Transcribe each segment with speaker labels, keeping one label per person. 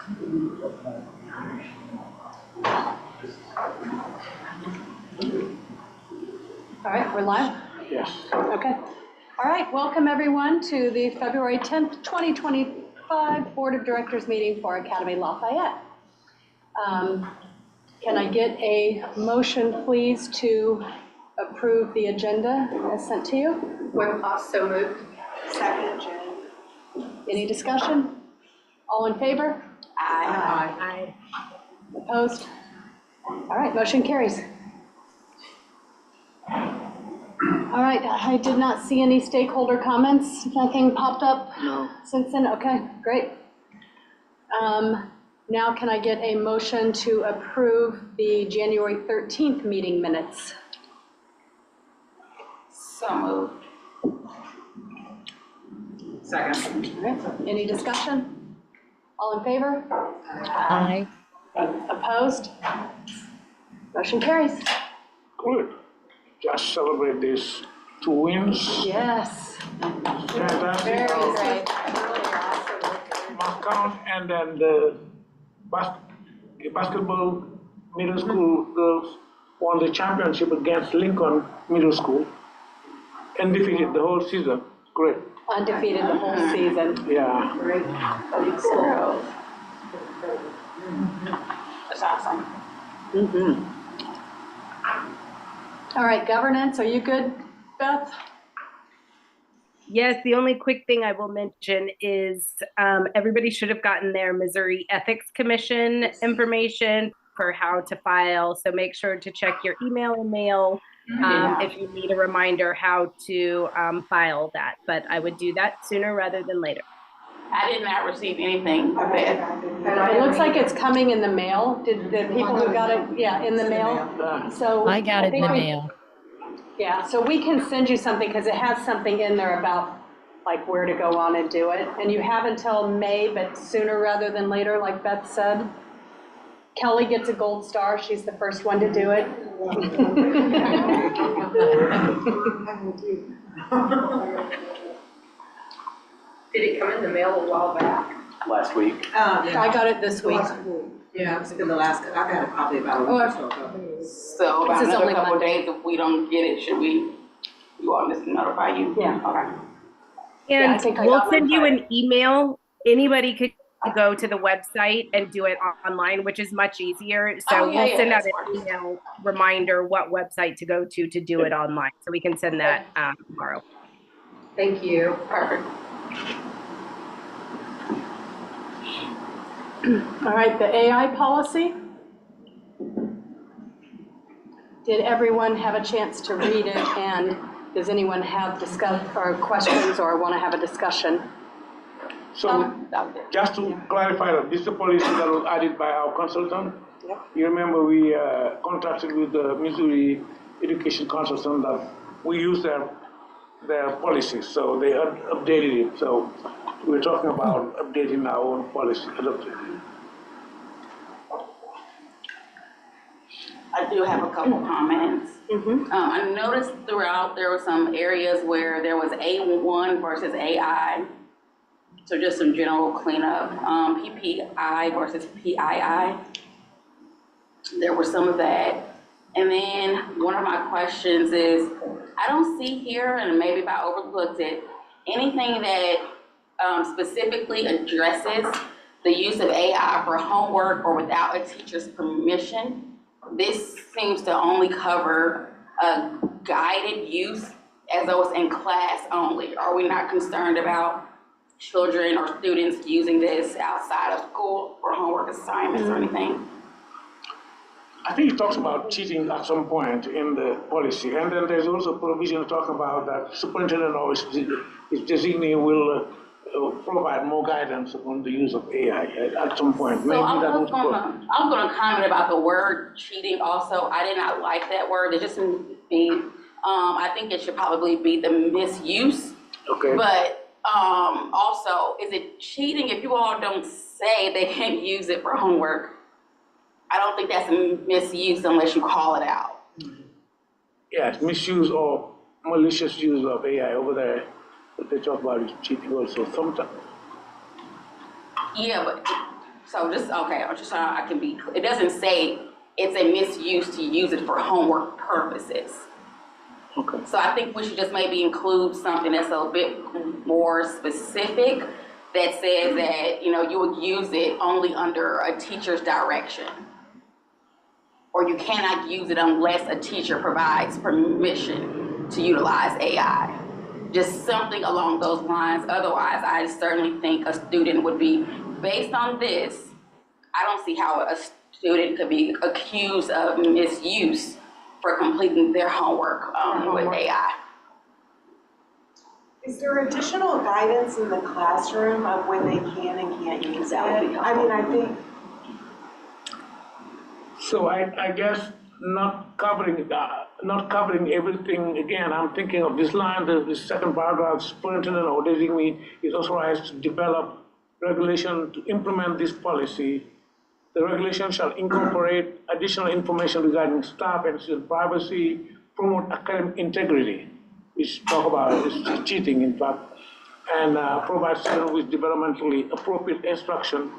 Speaker 1: All right, we're live?
Speaker 2: Yes.
Speaker 1: Okay. All right, welcome everyone to the February 10th, 2025 Board of Directors meeting for Academy Lafayette. Can I get a motion, please, to approve the agenda as sent to you?
Speaker 3: We're also moved.
Speaker 4: Second, Jen.
Speaker 1: Any discussion? All in favor?
Speaker 3: Aye.
Speaker 1: Opposed? All right, motion carries. All right, I did not see any stakeholder comments. Nothing popped up since then? Okay, great. Now can I get a motion to approve the January 13th meeting minutes?
Speaker 3: So moved. Second.
Speaker 1: All right, any discussion? All in favor?
Speaker 5: Aye.
Speaker 1: Opposed? Motion carries.
Speaker 2: Good. Just celebrate these 2 wins.
Speaker 1: Yes,
Speaker 2: Fantastic.
Speaker 1: very great.
Speaker 2: Mount Count and then the basketball middle school girls won the championship against Lincoln Middle School and defeated the whole season. Great.
Speaker 1: Undefeated the whole season.
Speaker 2: Yeah.
Speaker 1: Great.
Speaker 3: That's awesome.
Speaker 1: Mm-hmm. All right, governance, are you good, Beth?
Speaker 5: Yes, the only quick thing I will mention is everybody should have gotten their Missouri Ethics Commission information for how to file. So make sure to check your email and mail if you need a reminder how to file that. But I would do that sooner rather than later.
Speaker 3: I did not receive anything of that.
Speaker 1: It looks like it's coming in the mail. Did the people who got it, yeah, in the mail? So
Speaker 5: I got it in
Speaker 1: think
Speaker 5: the
Speaker 1: we-
Speaker 5: mail.
Speaker 1: Yeah, so we can send you something because it has something in there about like where to go on and do it. And you have until May, but sooner rather than later, like Beth said. Kelly gets a gold star. She's the first one to do it.
Speaker 3: Did it come in the mail a while back?
Speaker 6: last week.
Speaker 1: I got it this week.
Speaker 4: Yeah, it's been the last, I got it probably about a week or so ago.
Speaker 3: So about
Speaker 1: This is
Speaker 3: another
Speaker 1: only
Speaker 3: couple of
Speaker 1: Monday.
Speaker 3: days, if we don't get it, should we, you want us to notify you?
Speaker 1: Yeah.
Speaker 3: Okay.
Speaker 1: Yeah, I
Speaker 5: And
Speaker 1: think I
Speaker 5: we'll
Speaker 1: got
Speaker 5: send you
Speaker 1: mine
Speaker 5: an email. Anybody could go to the website and do it online, which is much easier. So
Speaker 3: Oh, yeah,
Speaker 5: we'll
Speaker 3: yeah,
Speaker 5: send out
Speaker 3: that's
Speaker 5: an
Speaker 3: works.
Speaker 5: email reminder what website to go to do it online. So we can send that tomorrow.
Speaker 3: Thank you. Perfect.
Speaker 1: All right, the AI policy. Did everyone have a chance to read it, and does anyone have questions or want to have a discussion?
Speaker 2: So just to clarify, that this is a policy that was added by our consultant.
Speaker 1: Yep.
Speaker 2: You remember we contracted with the Missouri Education Consultant that we use their policies, so they updated it. So we're talking about updating our own policy.
Speaker 3: I do have a couple comments. I noticed throughout there were some areas where there was A1 versus AI. So just some general cleanup. PPI versus PII. There was some of that. And then one of my questions is, I don't see here, and maybe if I overlooked it, anything that specifically addresses the use of AI for homework or without a teacher's permission. This seems to only cover guided use as though it's in class only. Are we not concerned about children or students using this outside of school for homework assignments or anything?
Speaker 2: I think it talks about cheating at some point in the policy, and then there's also provision talking about that superintendent or his designee will provide more guidance on the use of AI at some point.
Speaker 3: So I was gonna comment about the word cheating also. I did not like that word. It just didn't be, I think it should probably be the misuse.
Speaker 2: Okay.
Speaker 3: But also, is it cheating if you all don't say they can't use it for homework? I don't think that's a misuse unless you call it out.
Speaker 2: Yes, misuse or malicious use of AI over there. What they talk about is cheating also sometimes.
Speaker 3: Yeah, but So just, okay, I'm just trying, I can be, it doesn't say it's a misuse to use it for homework purposes.
Speaker 2: Okay.
Speaker 3: So I think we should just maybe include something that's a bit more specific that says that, you would use it only under a teacher's direction. Or you cannot use it unless a teacher provides permission to utilize AI. Just something along those lines. Otherwise, I certainly think a student would be, based on this, I don't see how a student could be accused of misuse for completing their homework with AI.
Speaker 6: Is there additional guidance in the classroom of when they can and can't use it?
Speaker 3: That would be
Speaker 6: I mean, I think,
Speaker 2: So I guess not covering everything again. I'm thinking of this line, the second paragraph, superintendent or designee is authorized to develop regulation to implement this policy. The regulation shall incorporate additional information regarding staff and student privacy, promote academic integrity, which talk about is cheating, in fact, and provide students with developmentally appropriate instruction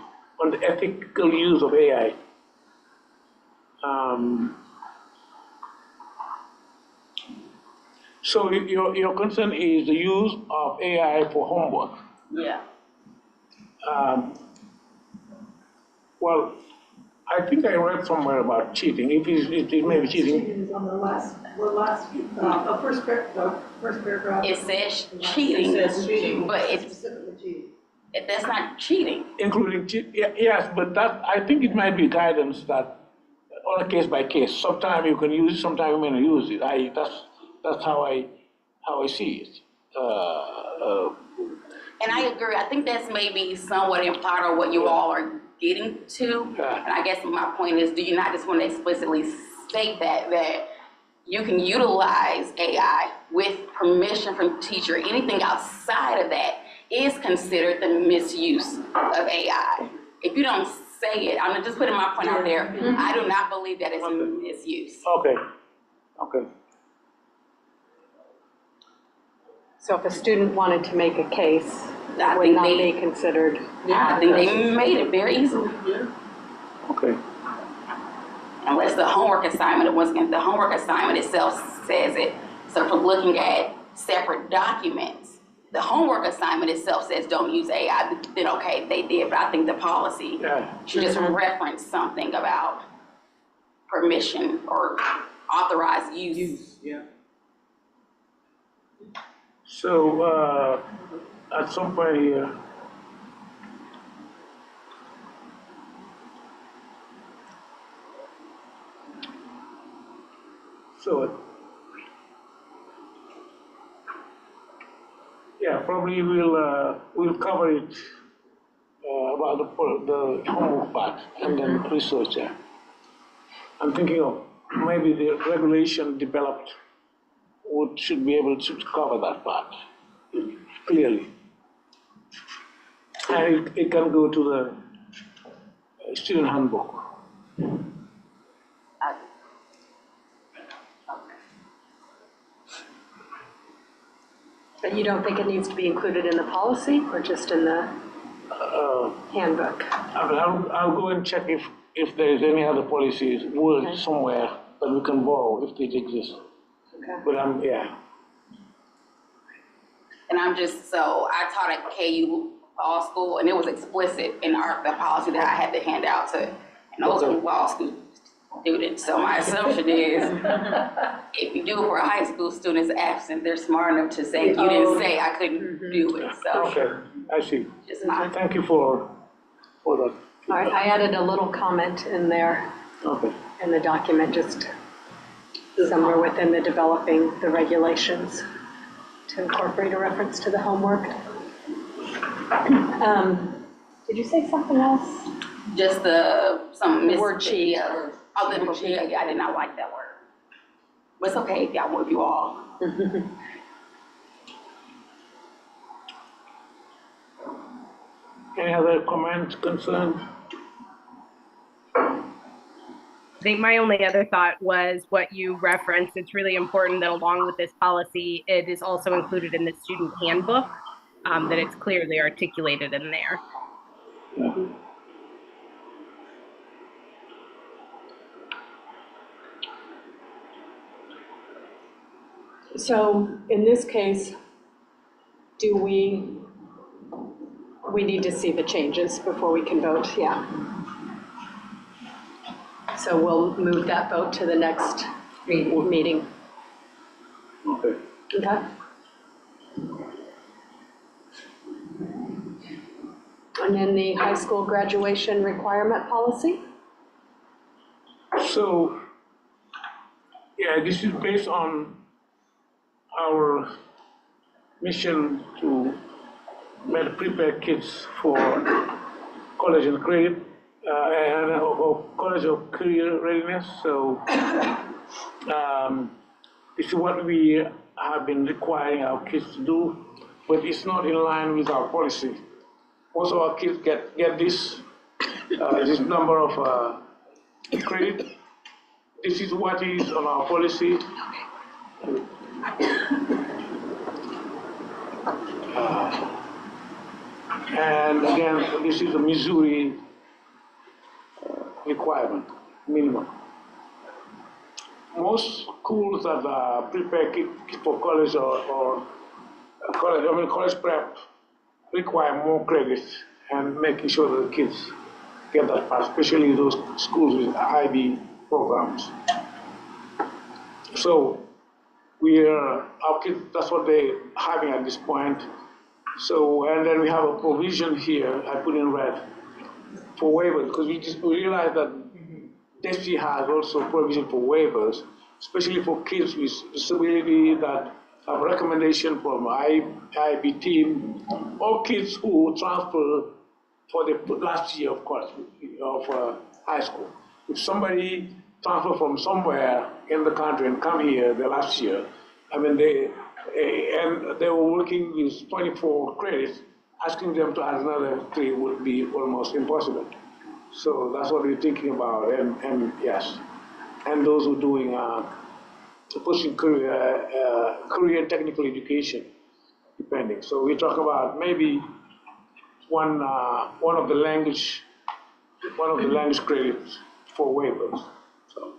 Speaker 2: on the ethical use of AI. So your concern is the use of AI for homework.
Speaker 3: Yeah.
Speaker 2: Well, I think I read somewhere about cheating. If it may be cheating.
Speaker 7: Cheating is on the first paragraph.
Speaker 3: It says cheating,
Speaker 7: It says cheating.
Speaker 3: but
Speaker 7: Specifically cheating.
Speaker 3: that's not cheating.
Speaker 2: Including cheat, yes, but that, I think it might be guidance that on a case by case. Sometimes you can use it, sometimes you may not use it. That's how I see it.
Speaker 3: And I agree. I think that's maybe somewhat implied on what you all are getting to.
Speaker 2: Yeah.
Speaker 3: And I guess my point is, do you not just want to explicitly state that you can utilize AI with permission from teacher? Anything outside of that is considered the misuse of AI. If you don't say it, I'm just putting my point out there. I do not believe that it's a misuse.
Speaker 2: Okay.
Speaker 1: So if a student wanted to make a case,
Speaker 3: I
Speaker 1: it would
Speaker 3: think
Speaker 1: not
Speaker 3: they-
Speaker 1: be considered.
Speaker 3: I think they made it very easily.
Speaker 2: Okay.
Speaker 3: Unless the homework assignment, once again, the homework assignment itself says it. So if we're looking at separate documents, the homework assignment itself says don't use AI, then okay, they did, but I think the policy
Speaker 2: Yeah.
Speaker 3: should just reference something about permission or authorized use.
Speaker 4: Yeah.
Speaker 2: So at some point here. So, yeah, probably we'll cover it about the homework part and then research. I'm thinking of maybe the regulation developed should be able to cover that part clearly. And it can go to the student handbook.
Speaker 1: But you don't think it needs to be included in the policy or just in the handbook?
Speaker 2: I'll go and check if there is any other policies word somewhere that we can borrow if it exists.
Speaker 1: Okay.
Speaker 2: But yeah.
Speaker 3: And I taught at KU Law School, and it was explicit in the policy that I had to hand out to, and those are law school students. So my assumption is, if you do it for a high school student's absent, they're smart enough to say, you didn't say I couldn't do it, so.
Speaker 2: Okay, I see.
Speaker 3: Just my,
Speaker 2: Thank you for that.
Speaker 1: All right, I added a little comment in there
Speaker 2: Okay.
Speaker 1: in the document, just somewhere within the developing the regulations to incorporate a reference to the homework. Did you say something else?
Speaker 3: just some
Speaker 1: The word cheat.
Speaker 3: yeah. Oh, the cheat, yeah, I did not like that word. But it's okay if y'all want you all.
Speaker 2: Any other comments, concerns?
Speaker 5: I think my only other thought was what you referenced. It's really important that along with this policy, it is also included in the student handbook, that it's clearly articulated in there.
Speaker 1: So in this case, do we need to see the changes before we can vote, yeah. So we'll move that vote to the next meeting.
Speaker 2: Okay.
Speaker 1: Okay? And then the high school graduation requirement policy?
Speaker 2: So, yeah, this is based on our mission to better prepare kids for college and career, or college or career readiness. So, this is what we have been requiring our kids to do, but it's not in line with our policy. Most of our kids get this number of credit. This is what is on our policy. And again, this is a Missouri requirement, minimum. Most schools that prepare kids for college or college prep require more credits and making sure that the kids get that part, especially those schools with IB programs. So our kids, that's what they're having at this point. So, and then we have a provision here, I put in red, for waivers, because we realize that DESI has also provision for waivers, especially for kids with disability that have recommendation from IB team, or kids who transfer for the last year of college, of high school. If somebody transfer from somewhere in the country and come here the last year, I mean, they were working with 24 credits, asking them to add another 3 would be almost impossible. So that's what we're thinking about, and yes. And those who are doing, pushing career and technical education, depending. So we talk about maybe one of the language credits for waivers. So,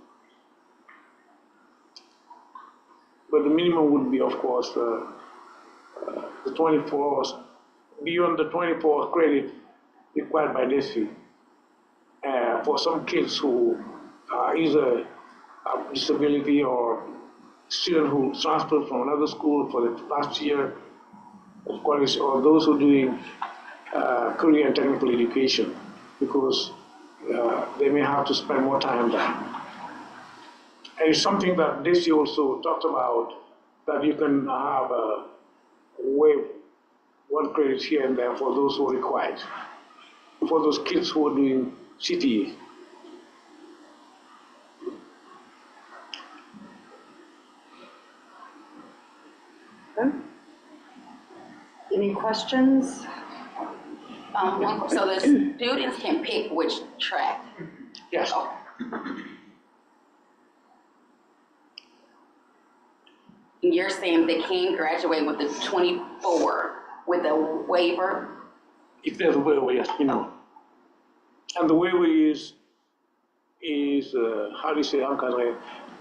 Speaker 2: but the minimum would be, of course, the 24, beyond the 24 credit required by DESI. For some kids who either have disability or student who transferred from another school for the last year of college, or those who are doing career and technical education, because they may have to spend more time there. And it's something that DESI also talked about, that you can have a waive 1 credit here and there for those who are required, for those kids who are doing CTE.
Speaker 1: Okay. Any questions?
Speaker 3: So the students can pick which track?
Speaker 2: Yes.
Speaker 3: Oh. You're saying they can graduate with the 24 with a waiver?
Speaker 2: If there's a waiver, yes, minimum. And the waiver is how do you say,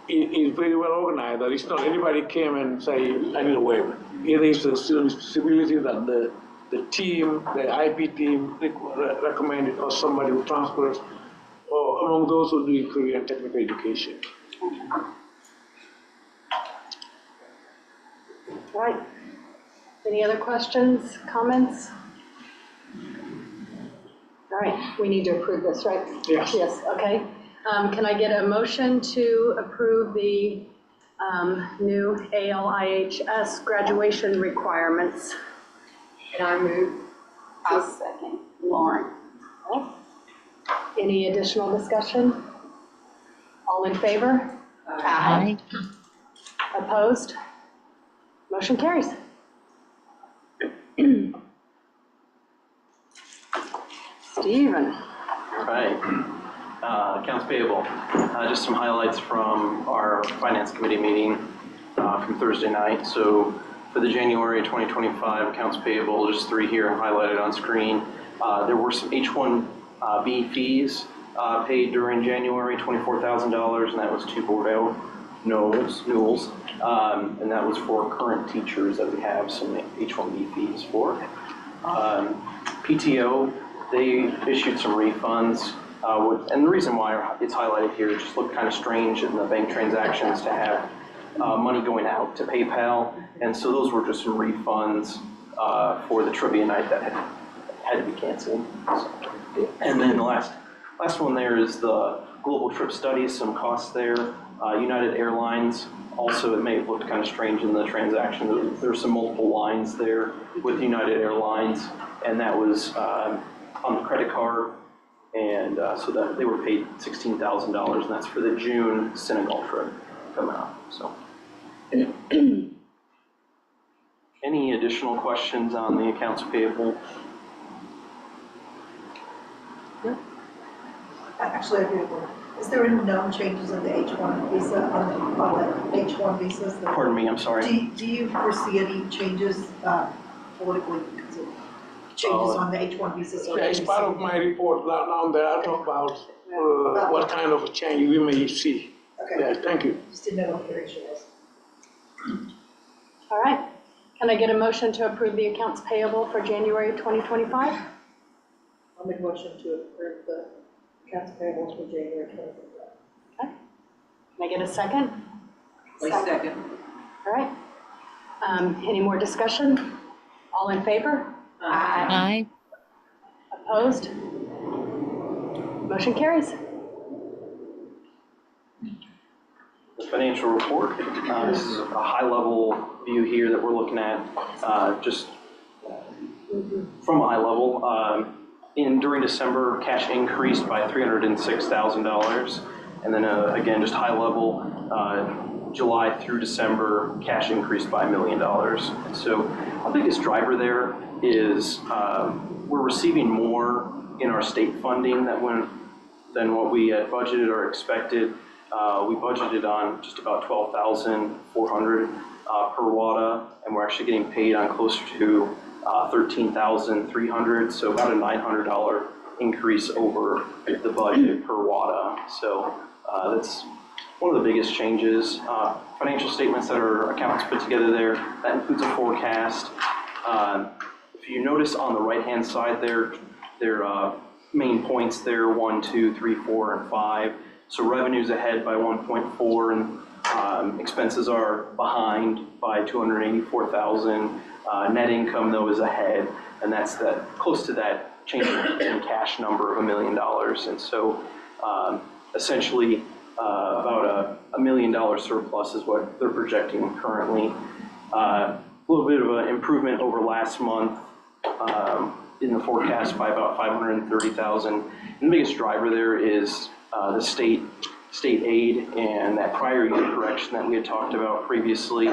Speaker 2: is very well organized, that it's not anybody came and say, I need a waiver. It is a student's disability that the team, the IP team recommended, or somebody who transfers, or among those who are doing career and technical education.
Speaker 1: Right. Any other questions, comments? All right, we need to approve this, right?
Speaker 2: Yes.
Speaker 1: Yes, okay. Can I get a motion to approve the new ALIHS graduation requirements?
Speaker 6: And I move.
Speaker 3: I'll second. Lauren?
Speaker 1: Any additional discussion? All in favor?
Speaker 3: Aye.
Speaker 1: Opposed? Motion carries. Stephen.
Speaker 8: Right. Accounts payable. Just some highlights from our finance committee meeting from Thursday night. So for the January 2025 accounts payable, just 3 here highlighted on screen. There were some H-1B fees paid during January, $24,000, and that was to Bordeaux Newells, and that was for current teachers that we have some H-1B fees for. PTO, they issued some refunds, and the reason why it's highlighted here, it just looked kind of strange in the bank transactions to have money going out to PayPal, and so those were just some refunds for the trivia night that had to be canceled. So, and then the last one there is the global trip studies, some costs there. United Airlines, also it may have looked kind of strange in the transaction. There's some multiple lines there with United Airlines, and that was on the credit card, and so that they were paid $16,000, and that's for the June Senegal trip coming up. So, any additional questions on the accounts payable?
Speaker 7: Actually, I do have one. Is there any known changes in the H-1 visa, on the H-1 visas?
Speaker 8: Pardon me, I'm sorry.
Speaker 7: Do you foresee any changes politically because of changes on the H-1 visas?
Speaker 2: Yeah, it's part of my report down there. I'll talk about what kind of a change we may see.
Speaker 7: Okay.
Speaker 2: Yeah, thank you.
Speaker 7: Just didn't know what the ratio was.
Speaker 1: All right. Can I get a motion to approve the accounts payable for January 2025?
Speaker 7: I'll make a motion to approve the accounts payable for January 2025.
Speaker 1: Okay. Can I get a second?
Speaker 4: Second.
Speaker 1: All right. Any more discussion? All in favor?
Speaker 9: Aye.
Speaker 1: Opposed? Motion carries.
Speaker 8: The financial report, this is a high-level view here that we're looking at, just from a high level. During December, cash increased by $306,000, and then again, just high level, July through December, cash increased by $1 million. And so our biggest driver there is we're receiving more in our state funding than what we had budgeted or expected. We budgeted on just about $12,400 per WADA, and we're actually getting paid on closer to $13,300, so about a $900 increase over the budget per WADA. So that's one of the biggest changes. Financial statements that our accountants put together there, that includes a forecast. If you notice on the right-hand side there, their main points there, 1, 2, 3, 4, and 5. So revenues ahead by 1.4, and expenses are behind by 284,000. Net income, though, is ahead, and that's close to that change in cash number of $1 million. And so essentially about a $1 million surplus is what they're projecting currently. A little bit of an improvement over last month in the forecast by about $530,000. And the biggest driver there is the state aid and that prior year correction that we had talked about previously.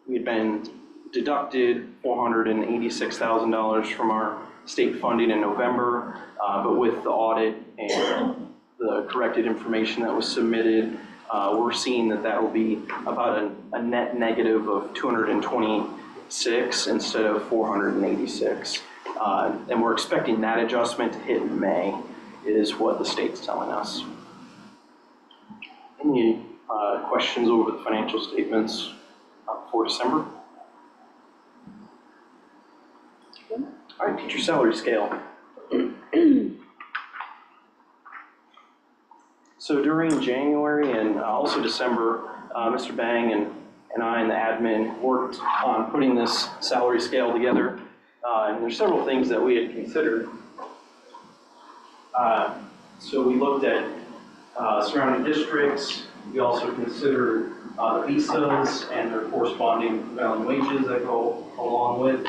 Speaker 8: We had been deducted $486,000 from our state funding in November, but with the audit and the corrected information that was submitted, we're seeing that will be about a net negative of 226 instead of 486. And we're expecting that adjustment to hit in May, is what the state's telling us. Any questions over the financial statements for December? All right, teacher salary scale. So during January and also December, Mr. Bang and I and the admin worked on putting this salary scale together. And there's several things that we had considered. So we looked at surrounding districts. We also considered the visas and their corresponding prevailing wages that go along with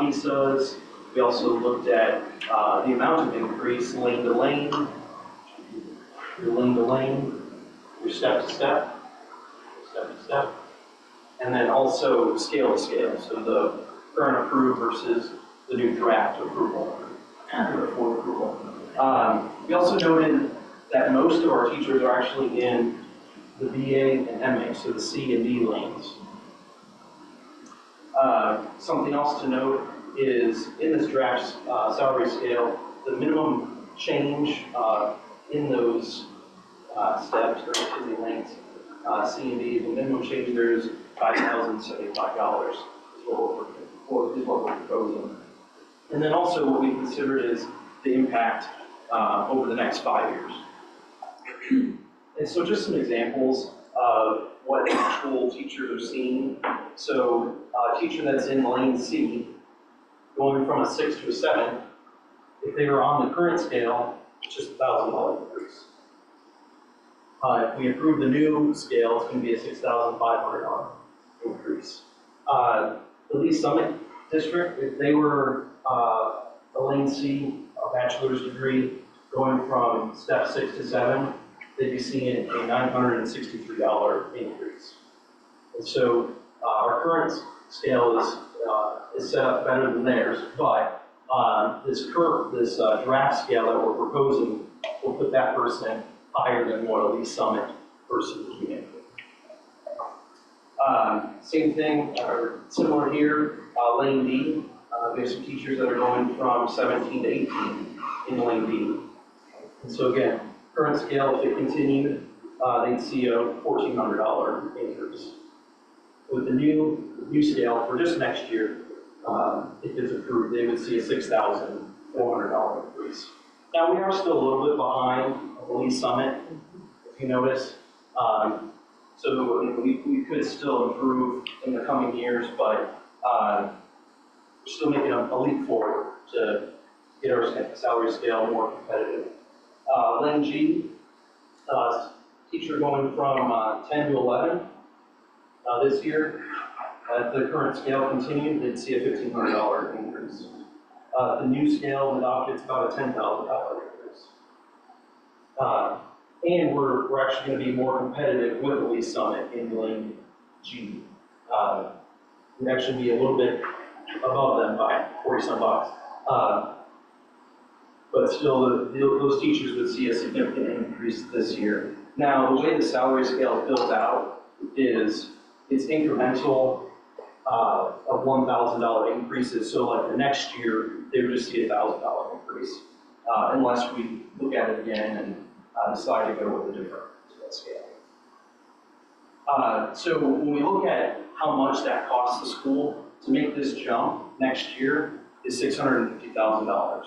Speaker 8: visas. We also looked at the amount of increase lane to lane, your lane to lane, your step to step, step to step, and then also scale to scale. So the current approved versus the new draft approval, or for approval. We also noted that most of our teachers are actually in the BA and MA, so the C and D lanes. Something else to note is in this draft salary scale, the minimum change in those steps or activity lanes C&D, the minimum change there is $5,075 is what we're proposing. And then also what we considered is the impact over the next 5 years. And so just some examples of what actual teachers are seeing. So a teacher that's in lane C, going from a 6 to a 7, if they were on the current scale, it's just $1,000 increase. If we approve the new scale, it's going to be a $6,500 increase. The Lee Summit District, if they were a lane C, a bachelor's degree, going from step 6 to 7, they'd be seeing a $963 increase. And so our current scale is set up better than theirs, but this draft scale that we're proposing will put that person higher than what a Lee Summit person would be in. Same thing, or similar here, lane D. We have some teachers that are going from 17 to 18 in lane D. And so again, current scale, if it continued, they'd see a $1,400 increase. With the new scale for just next year, if it's approved, they would see a $6,400 increase. Now, we are still a little bit behind the Lee Summit, if you notice. So we could still improve in the coming years, but we're still making a leap forward to get our salary scale more competitive. Lane G, teacher going from 10 to 11 this year. If the current scale continued, they'd see a $1,500 increase. The new scale adopted, it's about a $10,000 increase. And we're actually going to be more competitive with the Lee Summit in lane G. We'd actually be a little bit above them by 40-some bucks. But still, those teachers would see a significant increase this year. Now, the way the salary scale is built out is it's incremental of $1,000 increases. So like the next year, they would just see a $1,000 increase, unless we look at it again and decide to go with a different scale. So when we look at how much that costs the school to make this jump next year is $650,000.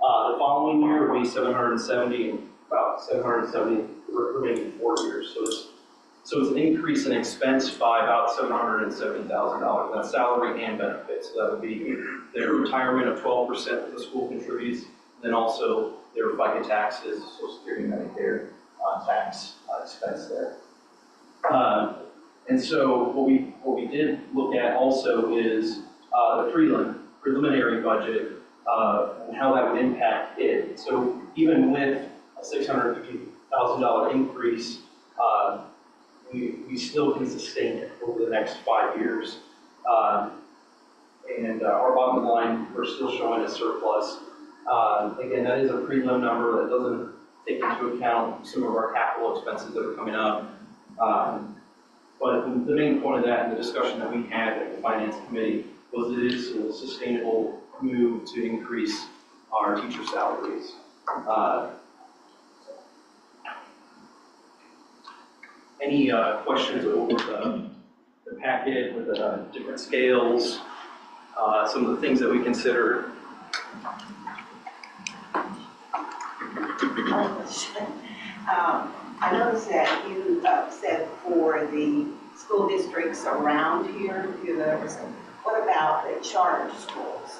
Speaker 8: The following year would be 770, and about 770 remaining 4 years. So it's an increase in expense by about $770,000. That's salary and benefits. So that would be their retirement of 12% that the school contributes, then also their FICA taxes, Social Security, Medicare tax expense there. And so what we did look at also is the preliminary budget and how that would impact it. So even with a $650,000 increase, we still can sustain it over the next 5 years. And our bottom line, we're still showing a surplus. Again, that is a prelim number that doesn't take into account some of our capital expenses that are coming up. But the main point of that in the discussion that we had at the Finance Committee was it is a sustainable move to increase our teacher salaries. Any questions over the packet with the different scales, some of the things that we consider?
Speaker 6: I noticed that you said for the school districts around here, what about the charter schools?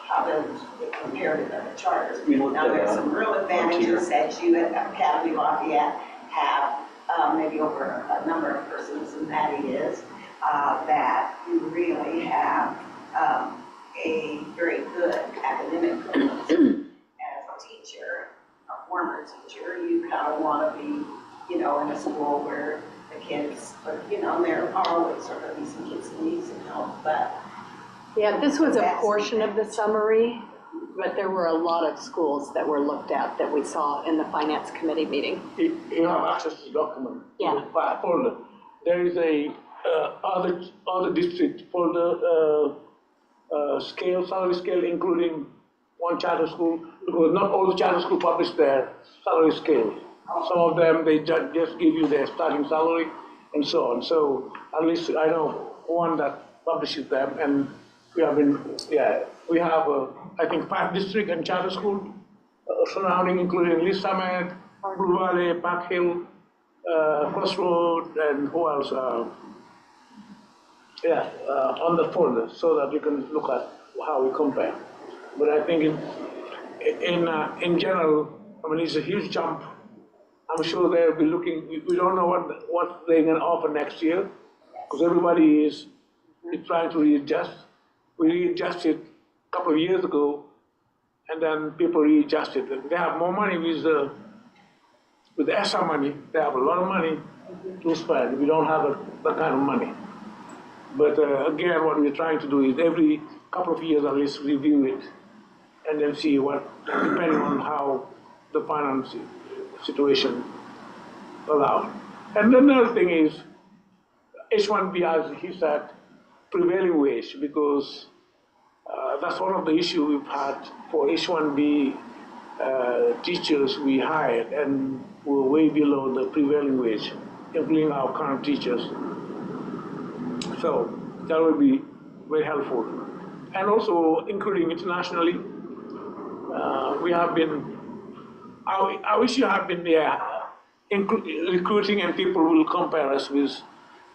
Speaker 6: How does it compare to the charters? Now, there's some real advantages that you at Academy Lafayette have, maybe over a number of persons, and that is that you really have a very good academic focus. As a teacher, a former teacher, you kind of want to be, in a school where the kids, there are always going to be some kids who need some help, but.
Speaker 1: Yeah, this was a portion of the summary, but there were a lot of schools that were looked at that we saw in the Finance Committee meeting.
Speaker 2: You have access to the document.
Speaker 1: Yeah.
Speaker 2: The folder. There is a other district folder, salary scale, including one charter school, because not all the charter schools publish their salary scale. Some of them, they just give you their starting salary and so on. So at least I know one that publishes them, and we have been, we have, I think, 5 district and charter school surrounding, including Lee Summit, Blue Valley, Park Hill, Crossroad, and who else? On the folder, so that you can look at how we compare. But I think in general, I mean, it's a huge jump. I'm sure they'll be looking. We don't know what they're going to offer next year, because everybody is trying to readjust. We readjusted a couple of years ago, and then people readjusted. They have more money with ESSA money. They have a lot of money to spend. We don't have that kind of money. But again, what we're trying to do is every couple of years at least review it, and then see what, depending on how the finance situation allows. And then another thing is H-1B, as he said, prevailing wage, because that's one of the issues we've had for H-1B teachers we hired, and we're way below the prevailing wage, including our current teachers. So that will be very helpful. And also, including internationally, we have been, our issue have been recruiting, and people will compare us with,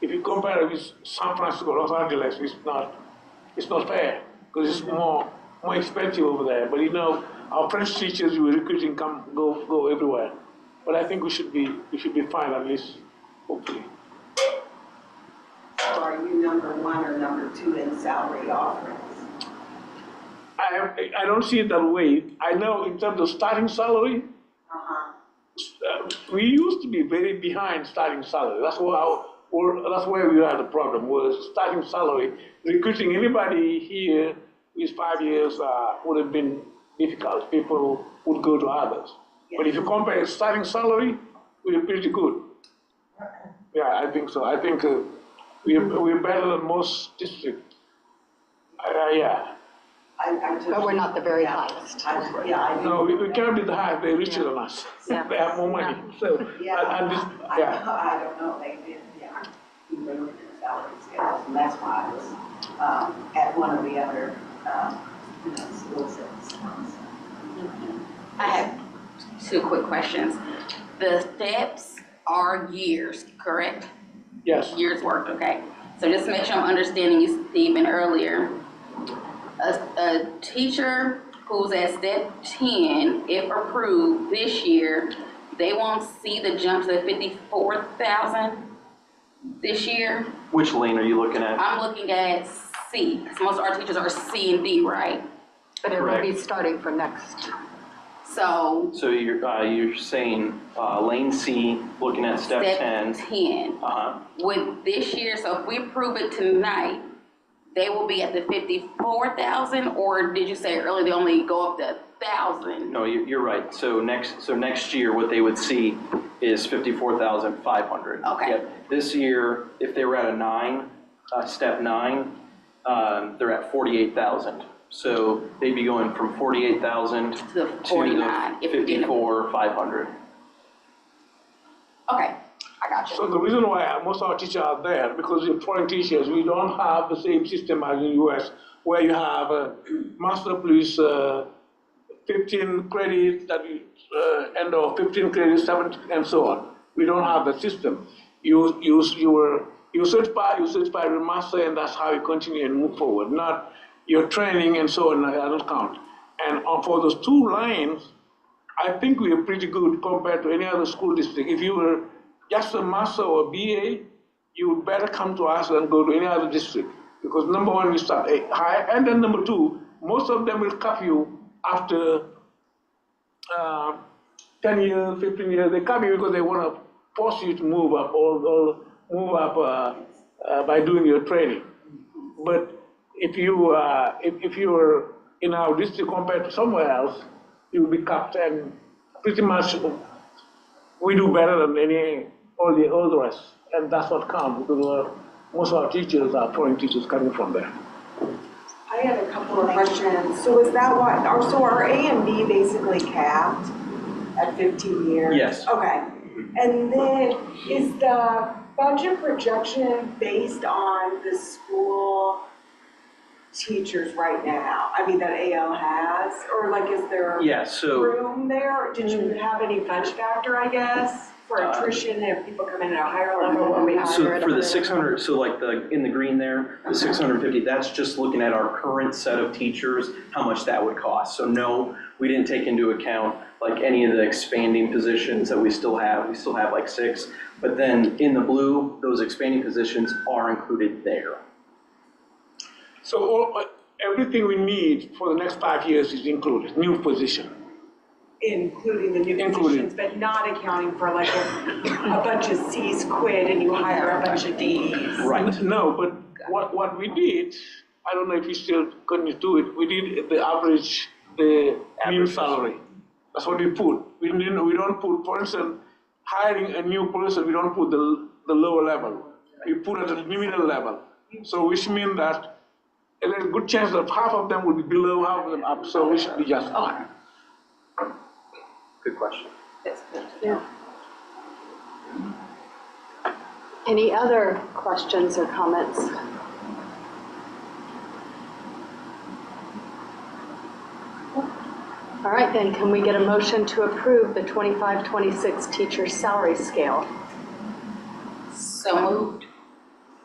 Speaker 2: if you compare it with San Francisco, Los Angeles, it's not fair, because it's more expensive over there. But you know, our French teachers we're recruiting go everywhere. But I think we should be fine, at least, hopefully.
Speaker 6: So are you number 1 or number 2 in salary offerings?
Speaker 2: I don't see it that way. I know in terms of starting salary, we used to be very behind starting salary. That's where we had the problem, was starting salary. Recruiting anybody here with 5 years would have been difficult. People would go to others. Yes. But if you compare starting salary, we're pretty good. Yeah, I think so. I think we're better than most districts. Yeah.
Speaker 1: But we're not the very highest.
Speaker 2: No, we can't be the highest. They're richer than us.
Speaker 1: Yeah.
Speaker 2: They have more money.
Speaker 1: Yeah.
Speaker 2: So,
Speaker 6: I don't know, they did, really good salary scales, and that's why I was at one of the other, school systems.
Speaker 3: I have 2 quick questions. The steps are years, correct?
Speaker 2: yes.
Speaker 3: Years worked, okay. So just to make sure I'm understanding you, Stephen, earlier, a teacher who's at step 10, if approved this year, they won't see the jump to the 54,000 this year?
Speaker 8: Which lane are you looking at?
Speaker 3: I'm looking at C, because most of our teachers are C and D, right?
Speaker 1: But it will be starting from next.
Speaker 3: So.
Speaker 8: So you're saying lane C, looking at step 10.
Speaker 3: 10. With this year, so if we approve it tonight, they will be at the 54,000, or did you say earlier they only go up to 1,000?
Speaker 8: No, you're right. So next year, what they would see is 54,500.
Speaker 3: Okay.
Speaker 8: Yeah, this year, if they were at a 9, step 9, they're at 48,000. So they'd be going from 48,000
Speaker 3: to the 49,
Speaker 8: to 54,500.
Speaker 3: Okay, I got you.
Speaker 2: So the reason why most of our teachers are there, because we're foreign teachers, we don't have the same system as in the US, where you have a master plus 15 credits that you, and or 15 credits, 17, and so on. We don't have the system. You certify with master, and that's how you continue and move forward. Not your training and so on. I don't count. And for those 2 lines, I think we are pretty good compared to any other school district. If you were just a master or BA, you would better come to us than go to any other district. Because number 1, we start high, and then number 2, most of them will cap you after 10 years, 15 years. They cap you because they want to force you to move up or move up by doing your training. But if you are in our district compared to somewhere else, you will be capped, and pretty much we do better than all the rest, and that's what counts, because most of our teachers are foreign teachers coming from there.
Speaker 9: I had a couple of questions. So is that why, so are A and B basically capped at 15 years?
Speaker 8: Yes.
Speaker 9: Okay. And then is the budget projection based on the school teachers right now? I mean, that AL has, or like, is there
Speaker 8: Yeah, so,
Speaker 9: room there? Did you have any fudge factor, I guess, for attrition if people come in at a higher level?
Speaker 1: When we
Speaker 8: so
Speaker 1: hire it
Speaker 8: for the
Speaker 1: up.
Speaker 8: 600, so like in the green there, the 650, that's just looking at our current set of teachers, how much that would cost. So no, we didn't take into account like any of the expanding positions that we still have. We still have like 6, but then in the blue, those expanding positions are included there.
Speaker 2: So everything we need for the next 5 years is included, new position.
Speaker 9: Including the new
Speaker 2: Including.
Speaker 9: positions, but not accounting for like a bunch of Cs quit and you hire a bunch of Ds.
Speaker 8: Right.
Speaker 2: No, but what we did, I don't know if we still continue to do it, we did the average, the mean salary. That's what we put. We don't put, for instance, hiring a new person, we don't put the lower level. We put it at the middle level. So which means that there's a good chance that half of them will be below, half of them up, so we should be just fine.
Speaker 8: Good question.
Speaker 1: Yeah. Any other questions or comments? All right, then, can we get a motion to approve the 25-26 teacher salary scale?
Speaker 3: So moved.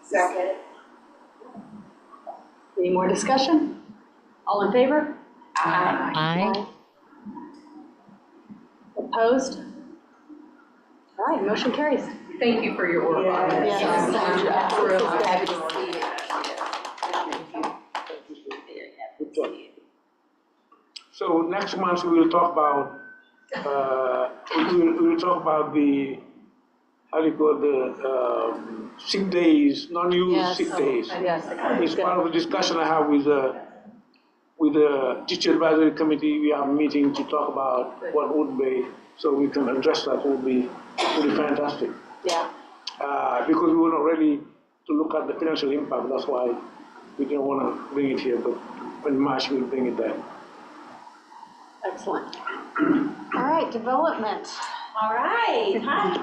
Speaker 9: Second.
Speaker 1: Any more discussion? All in favor?
Speaker 3: Aye.
Speaker 1: Opposed? All right, motion carries.
Speaker 5: Thank you for your work on this.
Speaker 1: Yes.
Speaker 3: I'm happy to see it.
Speaker 2: So next month we will talk about, we will talk about the, how do you call the, sick days, non-used sick days.
Speaker 1: Yes.
Speaker 2: It's part of the discussion I have with the teacher advisory committee. We have a meeting to talk about what would be, so we can address that, would be fantastic.
Speaker 1: Yeah.
Speaker 2: Because we were not ready to look at the financial impact, that's why we didn't want to bring it here, but in March we'll bring it there.
Speaker 1: Excellent. All right, development.
Speaker 10: All right, hi,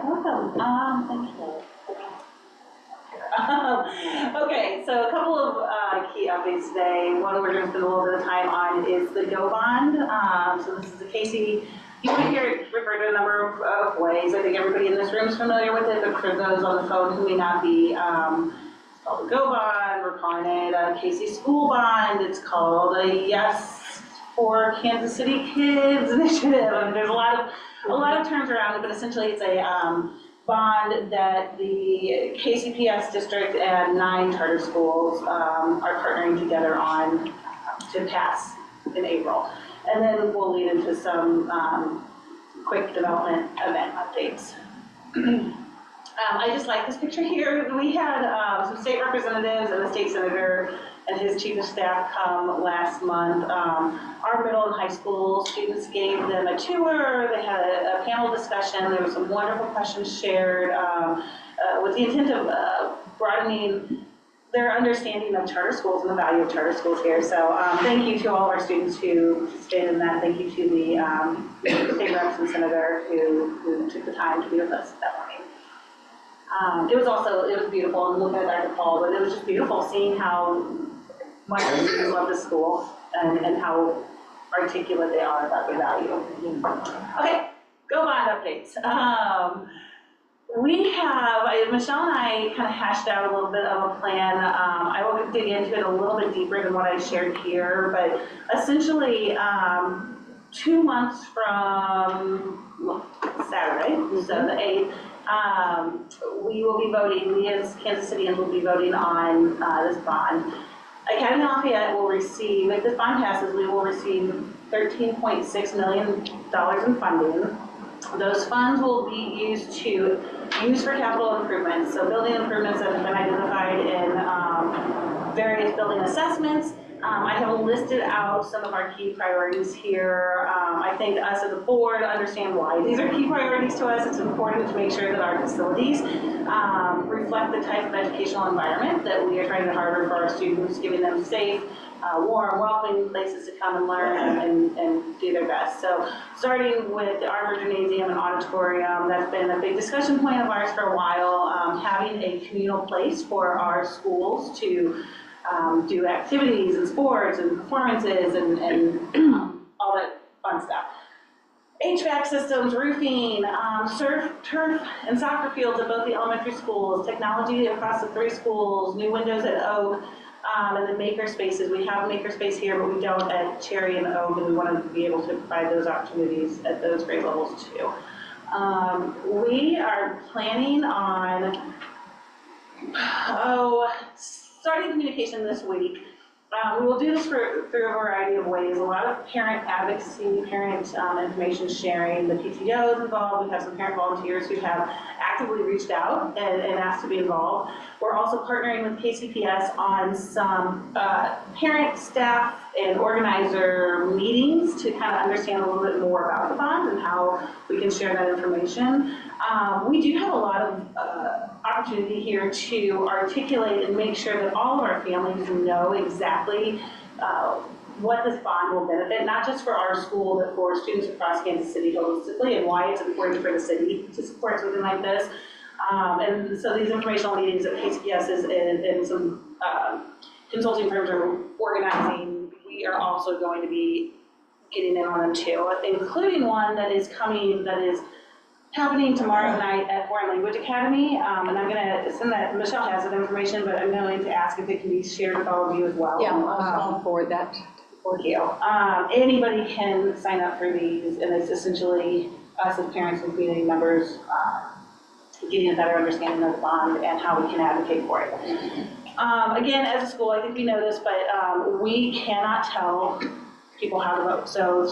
Speaker 10: welcome, thank you. Okay, so a couple of key updates today. One we're going to spend a little bit of time on is the GO bond. So this is a Casey, you might hear it referred to a number of ways. I think everybody in this room is familiar with it, but for those on the phone who may not be, it's called a GO bond. We're calling it a Casey School Bond. It's called a Yes for Kansas City Kids initiative. I mean, there's a lot of terms around it, but essentially it's a bond that the KCPS district and 9 charter schools are partnering together on to pass in April. And then we'll lead into some quick development event updates. I just like this picture here. We had some state representatives and the state senator and his chief of staff come last month. Our middle and high school students gave them a tour. They had a panel discussion. There were some wonderful questions shared with the intent of broadening their understanding of charter schools and the value of charter schools here. So thank you to all of our students who participated in that. Thank you to the state reps and senator who took the time to be with us that morning. It was beautiful, and looking at Dr. Paul, but it was just beautiful seeing how much the students love the school and how articulate they are about the value. Okay, GO bond updates. We have, Michelle and I kind of hashed out a little bit of a plan. I will dig into it a little bit deeper than what I shared here, but essentially 2 months from Saturday, so the 8th, we will be voting, we as Kansas Cityans will be voting on this bond. Academy Lafayette will receive, if this bond passes, we will receive $13.6 million in funding. Those funds will be used for capital improvements, so building improvements that have been identified in various building assessments. I have listed out some of our key priorities here. I think us as a board understand why these are key priorities to us. It's important to make sure that our facilities reflect the type of educational environment that we are trying to harbor for our students, giving them safe, warm, welcoming places to come and learn and do their best. So starting with the Arbor Gymnasium and Auditorium, that's been a big discussion point of ours for a while, having a communal place for our schools to do activities and sports and performances and all that fun stuff. HVAC systems, roofing, surf, turf, and soccer fields at both the elementary schools, technology across the 3 schools, new windows at Oak, and then maker spaces. We have a maker space here, but we don't at Cherry and Oak, and we want to be able to provide those opportunities at those grade levels too. We are planning on, starting communication this week. We will do this through a variety of ways. A lot of parent advocacy, parent information sharing, the PTO is involved. We have some parent volunteers who have actively reached out and asked to be involved. We're also partnering with KCPS on some parent, staff, and organizer meetings to kind of understand a little bit more about the bond and how we can share that information. We do have a lot of opportunity here to articulate and make sure that all of our families know exactly what this bond will benefit, not just for our school, but for students across Kansas City holistically, and why it's important for the city to support something like this. And so these informational meetings that KCPS is and some consulting firms are organizing, we are also going to be getting in on them too, including one that is coming, that is happening tomorrow night at Foreign Language Academy, and I'm going to send that. Michelle has that information, but I'm going to ask if it can be shared with all of you as well.
Speaker 1: Yeah, I'll forward that.
Speaker 10: Thank you. Anybody can sign up for these, and it's essentially us as parents and community members getting a better understanding of the bond and how we can advocate for it. Again, as a school, I think we know this, but we cannot tell people how to vote. So the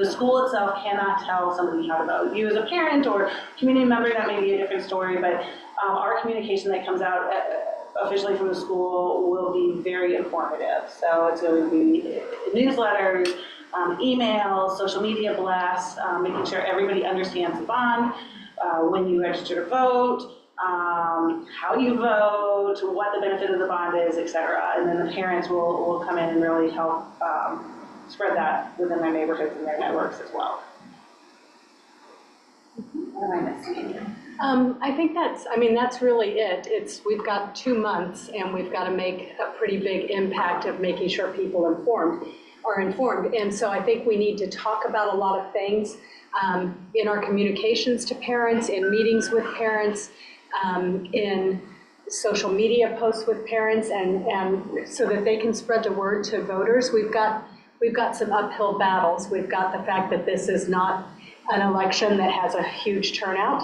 Speaker 10: school itself cannot tell somebody how to vote. You as a parent or community member, that may be a different story, but our communication that comes out officially from the school will be very informative. So it's going to be newsletters, emails, social media blasts, making sure everybody understands the bond, when you register to vote, how you vote, what the benefit of the bond is, etc. And then the parents will come in and really help spread that within their neighborhoods and their networks as well. What am I missing?
Speaker 1: I think that's really it. We've got 2 months and we've got to make a pretty big impact of making sure people are informed. And so I think we need to talk about a lot of things in our communications to parents, in meetings with parents, in social media posts with parents, and so that they can spread the word to voters. We've got some uphill battles. We've got the fact that this is not an election that has a huge turnout.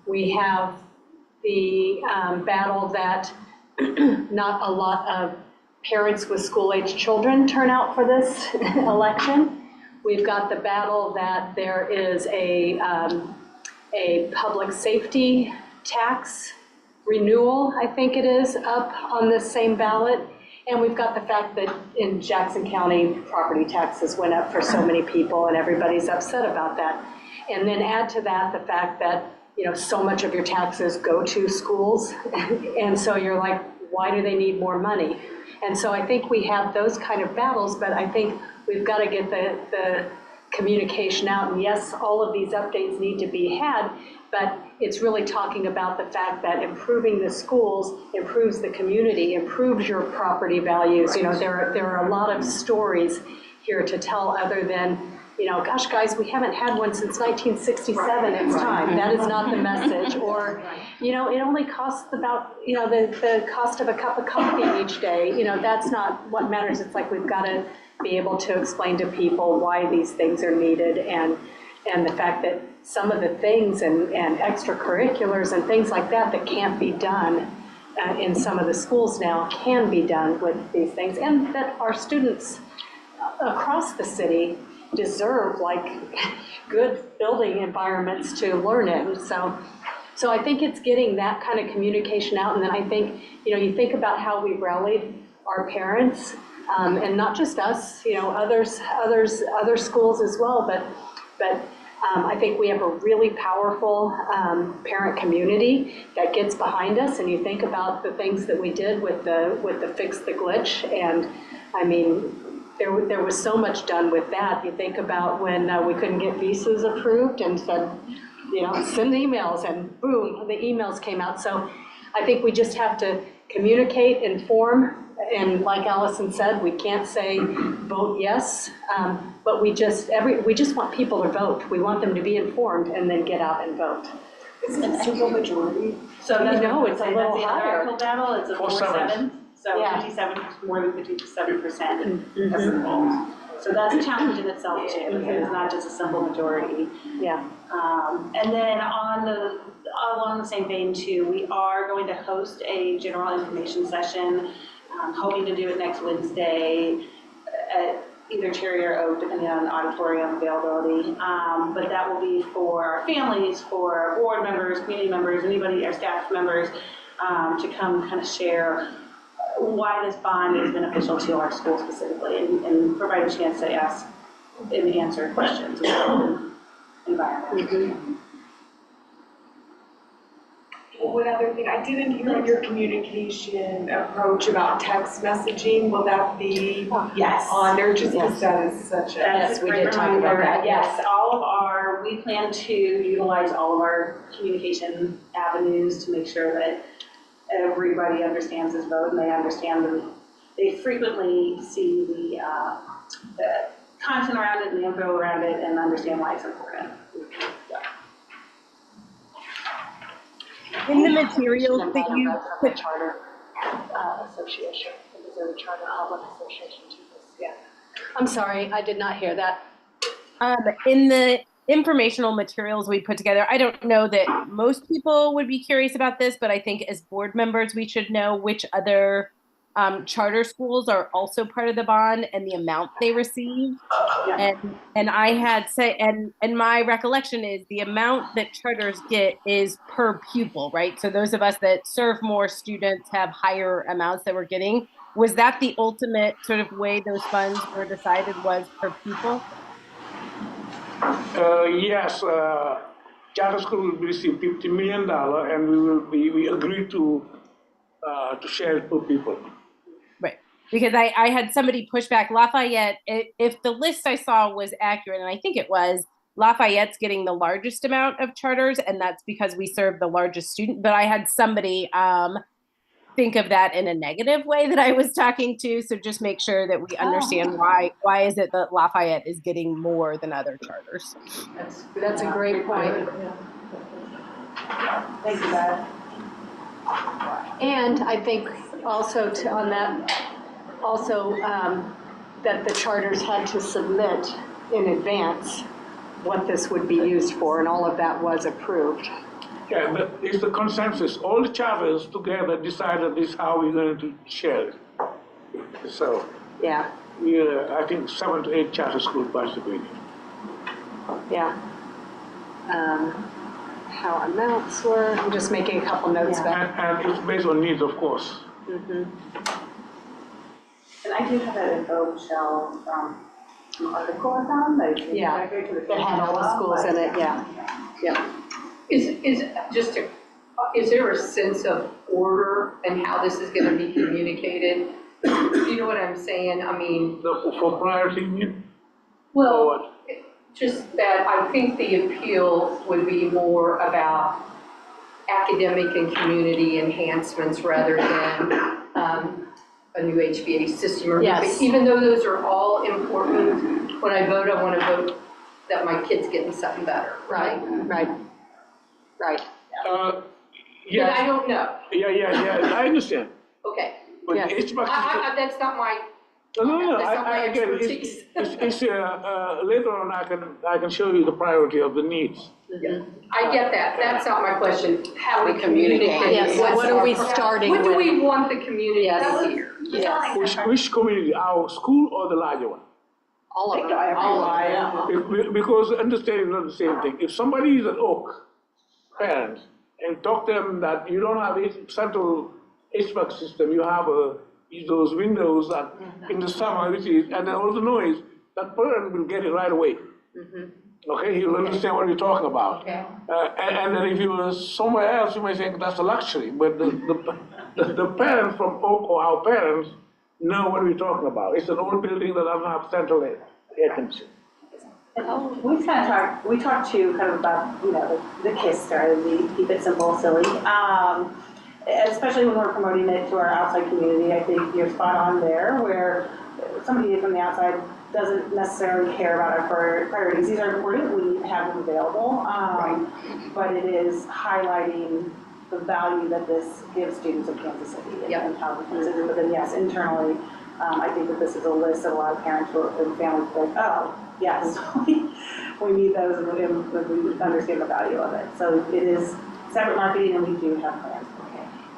Speaker 1: We have the battle that not a lot of parents with school-age children turn out for this election. We've got the battle that there is a public safety tax renewal, I think it is, up on this same ballot. And we've got the fact that in Jackson County, property taxes went up for so many people and everybody's upset about that. And then add to that the fact that, so much of your taxes go to schools. And so you're like, why do they need more money? And so I think we have those kind of battles, but I think we've got to get the communication out. And yes, all of these updates need to be had, but it's really talking about the fact that improving the schools improves the community, improves your property values. There are a lot of stories here to tell other than, gosh, guys, we haven't had one since 1967. It's time. That is not the message. Or, it only costs about, the cost of a cup of coffee each day. That's not what matters. It's like we've got to be able to explain to people why these things are needed, and the fact that some of the things and extracurriculars and things like that can't be done in some of the schools now can be done with these things, and that our students across the city deserve good building environments to learn in. So I think it's getting that kind of communication out, and then I think, you think about how we rallied our parents, and not just us, other schools as well, but I think we have a really powerful parent community that gets behind us, and you think about the things that we did with the Fix the Glitch, and I mean, there was so much done with that. You think about when we couldn't get visas approved and said, send emails, and boom, the emails came out. So I think we just have to communicate, inform, and like Allison said, we can't say vote yes, but we just want people to vote. We want them to be informed and then get out and vote.
Speaker 9: Is it a simple majority?
Speaker 10: So that's
Speaker 1: No, it's a
Speaker 10: that's
Speaker 1: little
Speaker 10: the
Speaker 1: higher.
Speaker 10: uphill battle, it's a 4-7, so
Speaker 1: Yeah.
Speaker 10: 57, more than 57% as a whole. So that's a challenge in itself too, because it's not just a simple majority.
Speaker 1: Yeah.
Speaker 10: And then along the same vein too, we are going to host a general information session, hoping to do it next Wednesday at either Cherry or Oak, depending on auditorium availability. But that will be for our families, for our board members, community members, anybody, our staff members, to come kind of share why this bond is beneficial to our school specifically, and provide a chance to ask and answer questions about the environment.
Speaker 9: One other thing, I didn't hear your communication approach about text messaging. Will that be
Speaker 10: Yes.
Speaker 9: on there, just
Speaker 1: Yes.
Speaker 9: because that is such a.
Speaker 10: That's a
Speaker 1: we
Speaker 10: great
Speaker 1: did talk about
Speaker 10: reminder.
Speaker 1: that.
Speaker 10: Yes, we plan to utilize all of our communication avenues to make sure that everybody understands this vote, and they frequently see the content around it and the info around it and understand why it's important.
Speaker 5: In the materials that you put,
Speaker 1: Charter Association, the Missouri Charter Public Association. Yeah. I'm sorry, I did not hear that.
Speaker 5: in the informational materials we put together, I don't know that most people would be curious about this, but I think as board members, we should know which other charter schools are also part of the bond and the amount they receive. And I had said, and my recollection is the amount that charters get is per pupil, right? So those of us that serve more students have higher amounts that we're getting. Was that the ultimate sort of way those funds were decided, was per pupil?
Speaker 2: Yes, charter school will receive $50 million, and we agreed to share it per people.
Speaker 5: Right. Because I had somebody push back Lafayette. If the list I saw was accurate, and I think it was, Lafayette's getting the largest amount of charters, and that's because we serve the largest student. But I had somebody think of that in a negative way that I was talking to. So just make sure that we understand why is it that Lafayette is getting more than other charters.
Speaker 1: That's a great point.
Speaker 10: Thank you, Beth.
Speaker 1: And I think also on that, also that the charters had to submit in advance what this would be used for, and all of that was approved.
Speaker 2: Yeah, but it's the consensus. All the charters together decided this how we're going to share it. So,
Speaker 1: Yeah,
Speaker 2: I think 7 to 8 charter schools participated.
Speaker 1: yeah. How amounts were, I'm just making a couple notes back.
Speaker 2: And it's based on needs, of course.
Speaker 10: And I do have that info, Michelle, from an article I found that you
Speaker 1: Yeah,
Speaker 10: to
Speaker 1: that had all the schools in it, yeah. Yeah.
Speaker 11: Is there a sense of order and how this is going to be communicated? Do you know what I'm saying? I mean,
Speaker 2: For priority, you mean?
Speaker 11: well, just that I think the appeal would be more about academic and community enhancements rather than a new HVA system. Or
Speaker 1: Yes.
Speaker 11: even though those are all important, when I vote, I want to vote that my kid's getting something better, right?
Speaker 1: Right.
Speaker 11: But I
Speaker 2: Yes,
Speaker 11: don't know.
Speaker 2: yeah, I understand.
Speaker 11: Okay.
Speaker 2: But
Speaker 1: Yes.
Speaker 2: HVAC system,
Speaker 11: That's not my,
Speaker 2: no,
Speaker 11: that's not my
Speaker 2: I get it.
Speaker 11: expertise.
Speaker 2: It's later on I can show you the priority of the needs.
Speaker 11: I get that. That's not my question. How we communicate.
Speaker 1: Yes, what are we starting
Speaker 11: What do
Speaker 1: with?
Speaker 11: we want the community to hear?
Speaker 1: Yes,
Speaker 2: Which community, our school or the larger one?
Speaker 1: all of them.
Speaker 11: All of them.
Speaker 2: Because understanding is not the same thing. If somebody is an Oak parent and talk to them that you don't have a central HVAC system, you have those windows that in the summer, and then all the noise, that parent will get it right away. Okay, he'll understand what you're talking about.
Speaker 11: Okay.
Speaker 2: And then if you were somewhere else, you may think that's a luxury, but the parents from Oak, or our parents, know what we're talking about. It's an old building that doesn't have central air conditioning.
Speaker 10: We talked to kind of about, the KISS strategy, keep it simple, silly. Especially when we're promoting it to our outside community, I think you're spot on there, where somebody from the outside doesn't necessarily care about our priorities. These are important, we need to have them available. But it is highlighting the value that this gives students of Kansas City and how we consider. But then yes, internally, I think that this is a list that a lot of parents and families think, oh, yes, we need those and we understand the value of it. So it is separate marketing and we do have plans.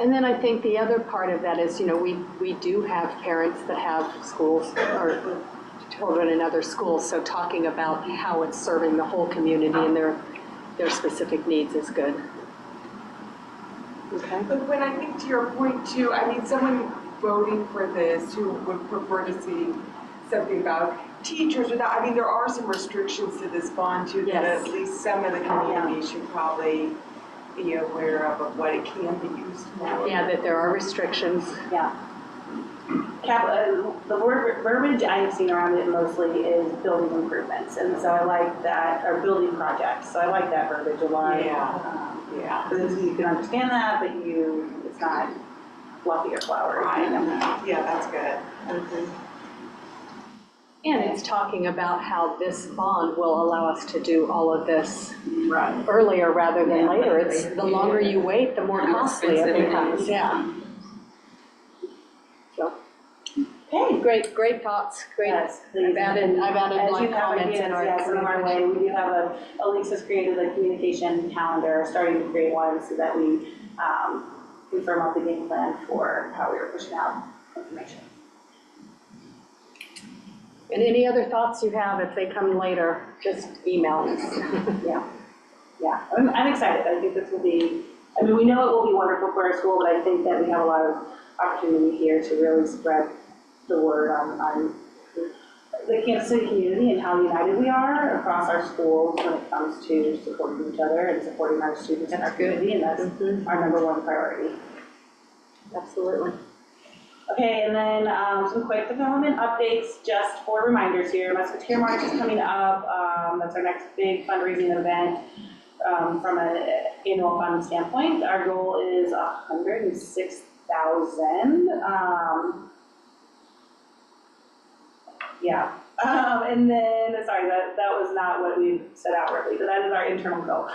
Speaker 1: And then I think the other part of that is, we do have parents that have schools or children in other schools, so talking about how it's serving the whole community and their specific needs is good. Okay.
Speaker 9: But when I think to your point too, I mean, someone voting for this who would prefer to see something about teachers without, I mean, there are some restrictions to this bond too, that at least some of the community should probably be aware of what it can be used for.
Speaker 1: Yeah, that there are restrictions.
Speaker 10: Yeah. The verbiage I have seen around it mostly is building improvements, and so I like that, or building projects, so I like that verbiage a lot.
Speaker 9: Yeah.
Speaker 10: Because you can understand that, but it's not fluffy or flowery.
Speaker 9: Yeah, that's good.
Speaker 1: And it's talking about how this bond will allow us to do all of this earlier rather than later. It's the longer you wait, the more costly it becomes. Yeah. So, okay, great thoughts. Great.
Speaker 10: Yes,
Speaker 1: I've added my comments in our.
Speaker 10: Yes, on our way. We do have Elisa's created a communication calendar, starting to create one so that we confirm out the game plan for how we are pushing out information.
Speaker 1: And any other thoughts you have, if they come later, just email us.
Speaker 10: Yeah, I'm excited. I think this will be, we know it will be wonderful for our school, but I think that we have a lot of opportunity here to really spread the word on the Kansas City community and how united we are across our schools when it comes to supporting each other and supporting our students and our community, and that's our number one priority.
Speaker 1: Absolutely.
Speaker 10: Okay, and then some quick development updates just for reminders here. Musketeer March is coming up. That's our next big fundraising event from an annual fund standpoint. Our goal is $106,000. And then, sorry, that was not what we said outwardly, but that is our internal goal.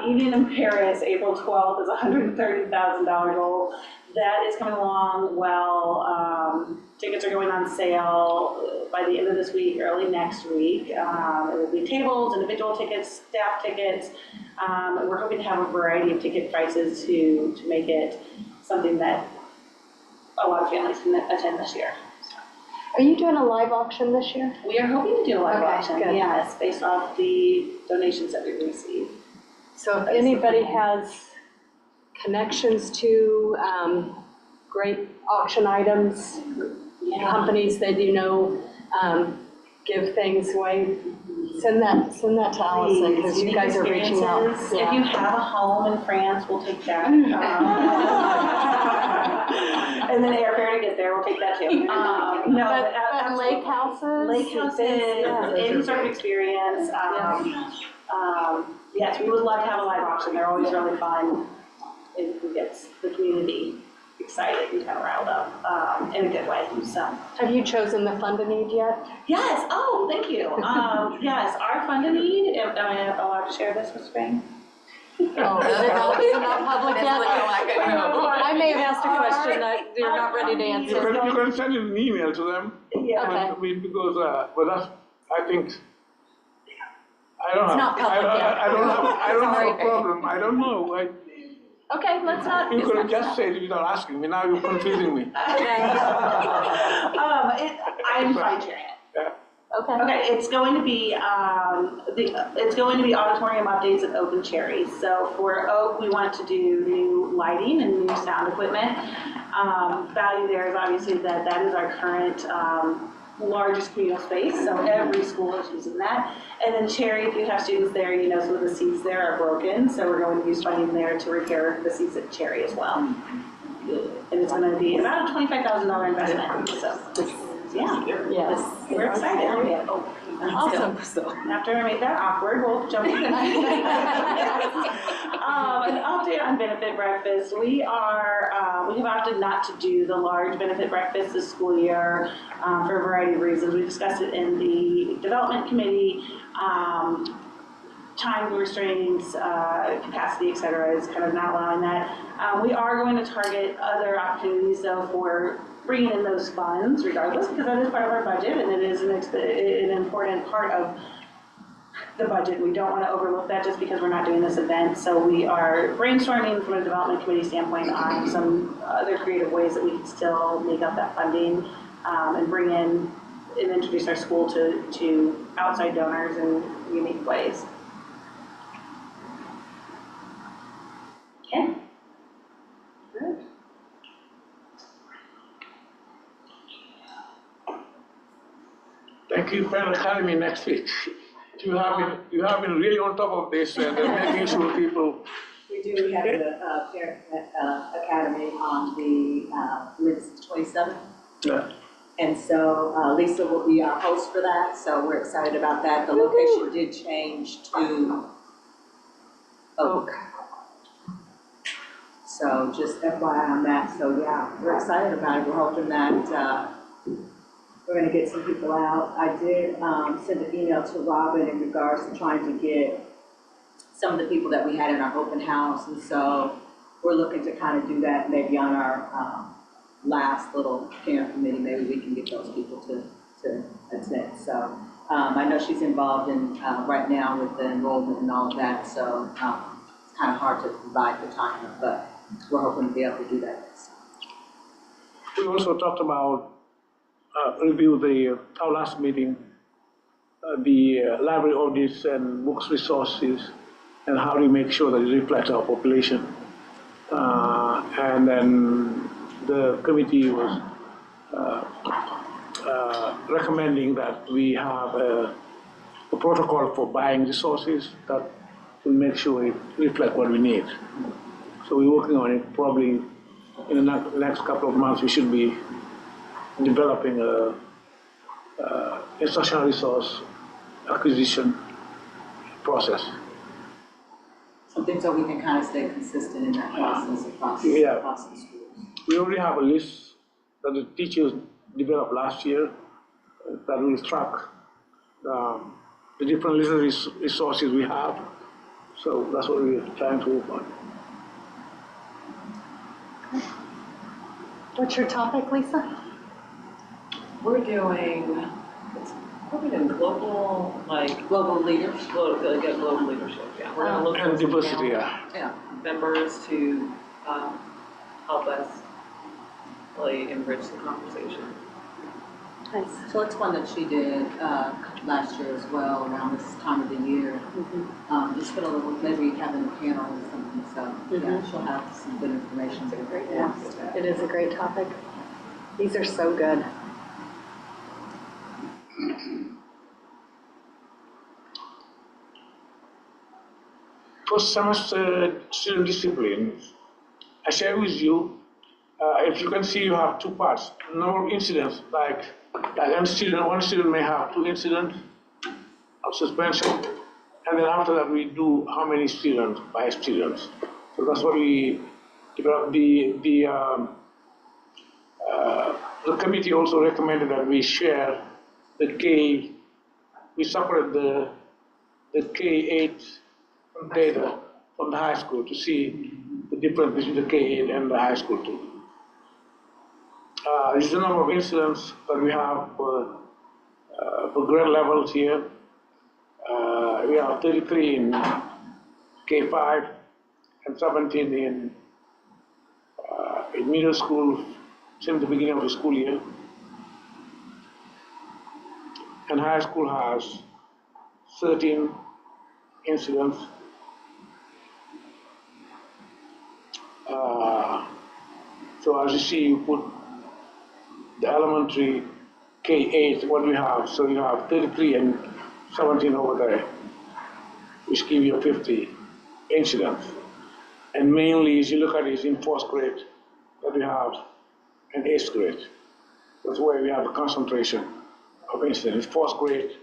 Speaker 10: Evening in Paris, April 12th is a $130,000 goal. That is coming along well. Tickets are going on sale by the end of this week, early next week. It will be tables, individual tickets, staff tickets. We're hoping to have a variety of ticket prices to make it something that a lot of families can attend this year.
Speaker 1: Are you doing a live auction this year?
Speaker 10: We are hoping to do a live auction,
Speaker 1: good.
Speaker 10: yes, based off the donations that we receive.
Speaker 1: So if anybody has connections to great auction items, companies that give things away, send that to Allison, because you guys are reaching out.
Speaker 10: If you have a home in France, we'll take that. And then airfare to get there, we'll take that too.
Speaker 1: But lake houses?
Speaker 10: Any sort of experience. Yes, we would love to have a live auction. They're always really fun. It gets the community excited and kind of riled up in a good way. So,
Speaker 1: have you chosen the fund to need yet?
Speaker 10: Yes. Oh, thank you. Yes, our fund to need. Am I allowed to share this with Spain?
Speaker 1: Oh, is it not public yet? I may have asked a question that you're not ready to answer.
Speaker 2: You can send an email to them.
Speaker 10: Yeah.
Speaker 2: Because with us, I think. I don't
Speaker 1: It's
Speaker 2: have.
Speaker 1: not public yet.
Speaker 2: I don't have a problem. I don't know.
Speaker 1: Okay, let's not.
Speaker 2: You could have just said it without asking me. Now you're confusing me.
Speaker 10: I'm fine sharing it.
Speaker 2: Yeah.
Speaker 10: Okay, it's going to be auditorium updates at Oak and Cherry. So for Oak, we want to do new lighting and new sound equipment. Value there is obviously that is our current largest communal space, so every school is using that. And then Cherry, if you have students there, you know some of the seats there are broken, so we're going to use funding there to repair the seats at Cherry as well. And it's gonna be about a $25,000 investment, so, yeah.
Speaker 1: Yes.
Speaker 10: We're excited.
Speaker 1: Awesome.
Speaker 10: After I made that awkward, we'll jump in. An update on benefit breakfast. We have opted not to do the large benefit breakfast this school year for a variety of reasons. We discussed it in the development committee. Time restraints, capacity, et cetera, is kind of not allowing that. We are going to target other opportunities though for bringing in those funds regardless, because that is part of our budget and it is an important part of the budget. We don't want to overlook that just because we're not doing this event. So we are brainstorming from a development committee standpoint on some other creative ways that we can still make up that funding and bring in and introduce our school to outside donors in unique ways. Okay. Good.
Speaker 2: Thank you for having me next week. You have been really on top of this and making sure people.
Speaker 4: We do, we have the Parent Academy on the, Wednesday, 27th.
Speaker 2: Yeah.
Speaker 4: And so Lisa will be our host for that, so we're excited about that. The location did change to Oak. So just FYI on that, so yeah, we're excited about it. We're hoping that we're gonna get some people out. I did send an email to Robin in regards to trying to get some of the people that we had in our open house, and so we're looking to kind of do that maybe on our last little parent committee. Maybe we can get those people to attend. So I know she's involved in right now with the enrollment and all of that, so it's kind of hard to provide the time, but we're hoping to be able to do that.
Speaker 2: We also talked about review our last meeting, the library audits and books resources, and how do we make sure that it reflects our population. And then the committee was recommending that we have a protocol for buying resources that will make sure it reflects what we need. So we're working on it. Probably in the next couple of months, we should be developing a instructional resource acquisition process.
Speaker 4: Something so we can kind of stay consistent in that process across the schools.
Speaker 2: We already have a list that the teachers developed last year that will track the different literary resources we have. So that's what we're trying to work on.
Speaker 1: What's your topic, Lisa?
Speaker 12: We're doing, it's probably in global, like.
Speaker 4: Global leaders.
Speaker 12: Global leadership, yeah. We're gonna look
Speaker 2: And
Speaker 12: for some
Speaker 2: diversity,
Speaker 4: Yeah.
Speaker 12: members to help us really enrich the conversation.
Speaker 1: Nice.
Speaker 4: So it's one that she did last year as well, around this time of the year. Just put a little, maybe having a panel or something, so yeah, she'll have some good information.
Speaker 1: It's a great one. It is a great topic. These are so good.
Speaker 2: First semester student discipline. I share with you, if you can see, you have two parts. Number of incidents, like one student may have 2 incidents of suspension, and then after that we do how many students by students. So that's what we developed. The committee also recommended that we share we separate the K-8 data from the high school to see the difference between the K-8 and the high school too. This is the number of incidents that we have for grade levels here. We have 33 in K5 and 17 in middle school since the beginning of the school year. And high school has 13 incidents. So as you see, you put the elementary K-8, what do we have? So you have 33 and 17 over there, which give you 50 incidents. And mainly, as you look at it, is in 4th grade that we have an 8th grade. That's where we have a concentration of incidents, 4th grade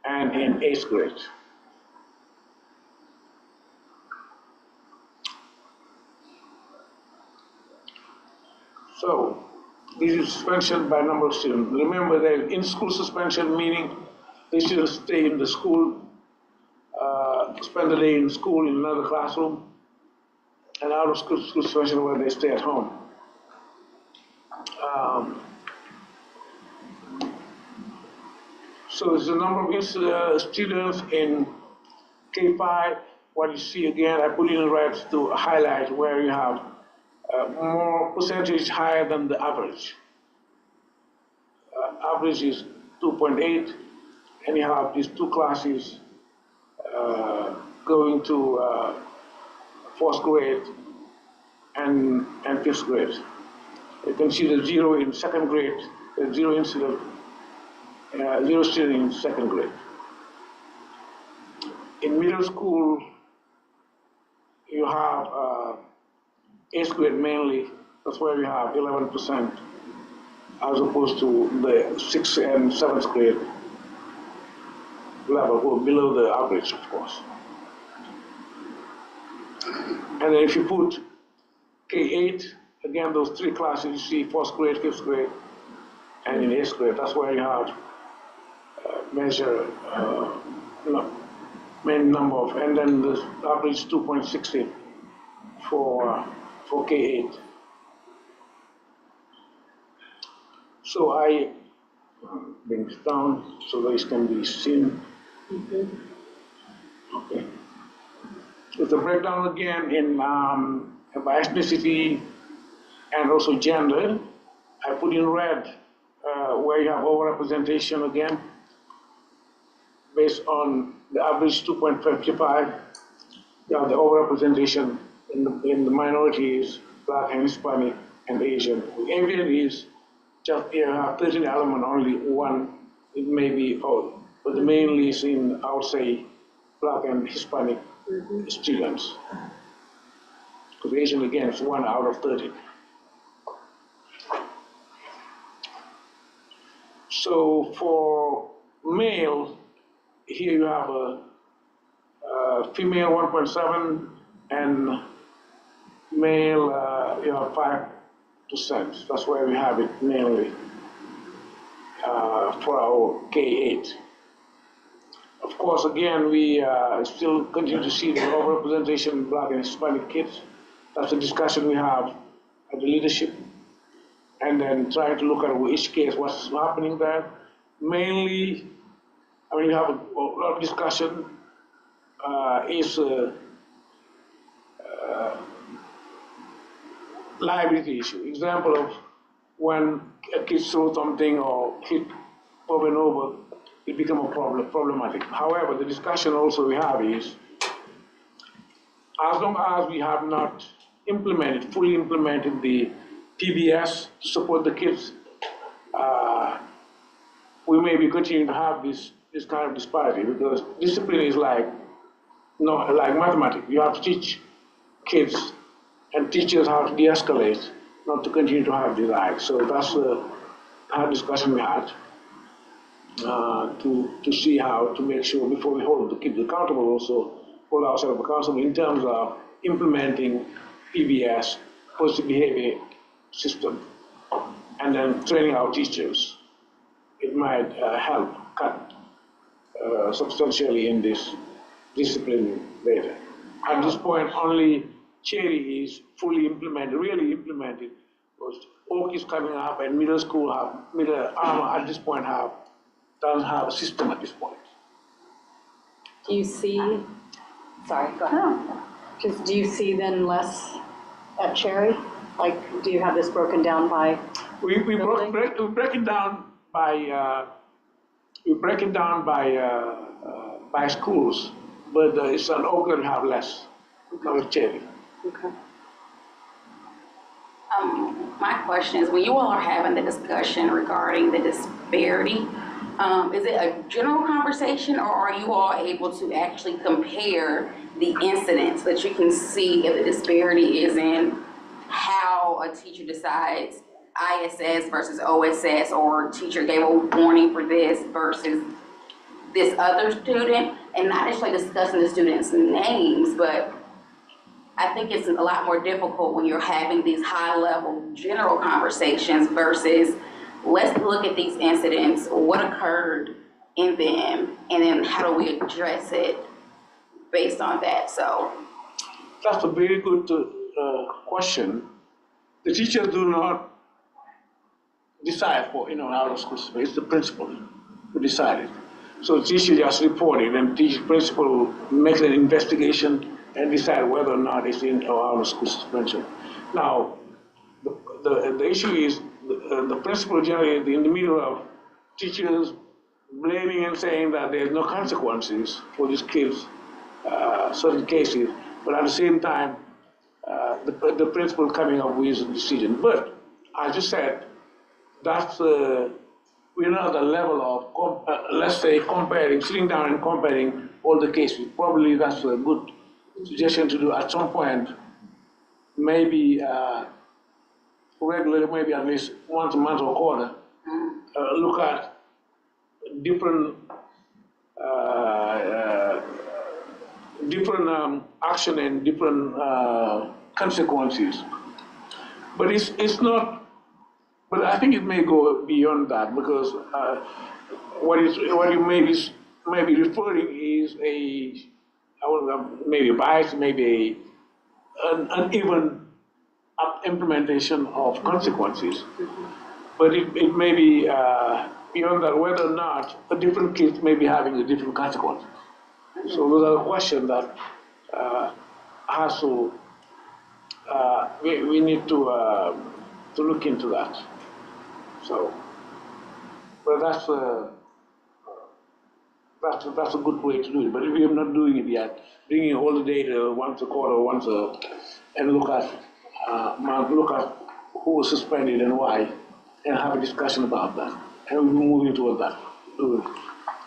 Speaker 2: and in 8th grade. So, this is suspension by number of students. Remember that in-school suspension meaning they students stay in the school, spend the day in school in another classroom, and out of school suspension where they stay at home. So it's the number of students in K5. What you see again, I put in red to highlight where you have more percentage higher than the average. Average is 2.8, and you have these two classes going to 4th grade and 5th grade. You can see the 0 in 2nd grade, the 0 incident, 0 student in 2nd grade. In middle school, you have 8th grade mainly, that's where we have 11%, as opposed to the 6th and 7th grade level, who are below the average, of course. And then if you put K8, again, those three classes, you see 4th grade, 5th grade, and in 8th grade, that's where you have measure main number of, and then the average 2.60 for K8. So I bring this down so that it can be seen. Okay. There's a breakdown again in by ethnicity and also gender. I put in red where you have overrepresentation again, based on the average 2.55. You have the overrepresentation in the minorities, Black and Hispanic and Asian. Asian is just, you have 13 element, only one, it may be all, but the mainly is in, I would say, Black and Hispanic students. Because Asian, again, is 1 out of 30. So for male, here you have a female 1.7 and male you have 5%. That's where we have it mainly for our K8. Of course, again, we still continue to see the overrepresentation in Black and Hispanic kids. That's a discussion we have at the leadership, and then trying to look at each case, what's happening there. Mainly, I mean, we have a lot of discussion, is liability issue. Example of when a kid throws something or hit over and over, it become a problematic. However, the discussion also we have is, as long as we have not fully implemented the PBS to support the kids, we may be continuing to have this kind of disparity, because discipline is like mathematics. You have to teach kids and teachers how to de-escalate, not to continue to have this act. So that's the hard discussion we had to see how to make sure, before we hold the kids accountable, also hold ourselves accountable in terms of implementing PBS, positive behavior system, and then training our teachers. It might help cut substantially in this discipline later. At this point, only Cherry is fully implemented, really implemented. Oak is coming up, and middle school at this point doesn't have a system at this point.
Speaker 1: Do you see, sorry, go ahead. Just, do you see then less at Cherry? Like, do you have this broken down by
Speaker 2: we break it down by schools, but it's an Oakland have less than Cherry.
Speaker 1: Okay.
Speaker 3: My question is, when you all are having the discussion regarding the disparity. Is it a general conversation, or are you all able to actually compare the incidents that you can see if the disparity is in how a teacher decides ISS versus OSS, or teacher gave a warning for this versus this other student, and not actually discussing the students' names, but I think it's a lot more difficult when you're having these high-level general conversations versus let's look at these incidents, what occurred in them, and then how do we address it based on that. So
Speaker 2: that's a very good question. The teachers do not decide for out of school space. It's the principal who decide it. So the teacher just report it, and the principal makes an investigation and decide whether or not it's in or out of school suspension. Now, the issue is the principal generally in the middle of teachers blaming and saying that there's no consequences for these kids, certain cases, but at the same time, the principal coming up with a decision. But as you said, that's we're not at the level of let's say comparing, sitting down and comparing all the cases. Probably that's a good suggestion to do at some point. Maybe regularly, maybe at least once a month or quarter, look at different action and different consequences. But it's not. But I think it may go beyond that, because what you may be referring is maybe bias, maybe an uneven implementation of consequences. But it may be beyond that, whether or not a different kids may be having a different consequence. So those are a question that has to we need to look into that. So, but that's a good way to do it. But if you're not doing it yet, bringing all the data once a quarter, and look at who was suspended and why, and have a discussion about that, and we'll be moving toward that.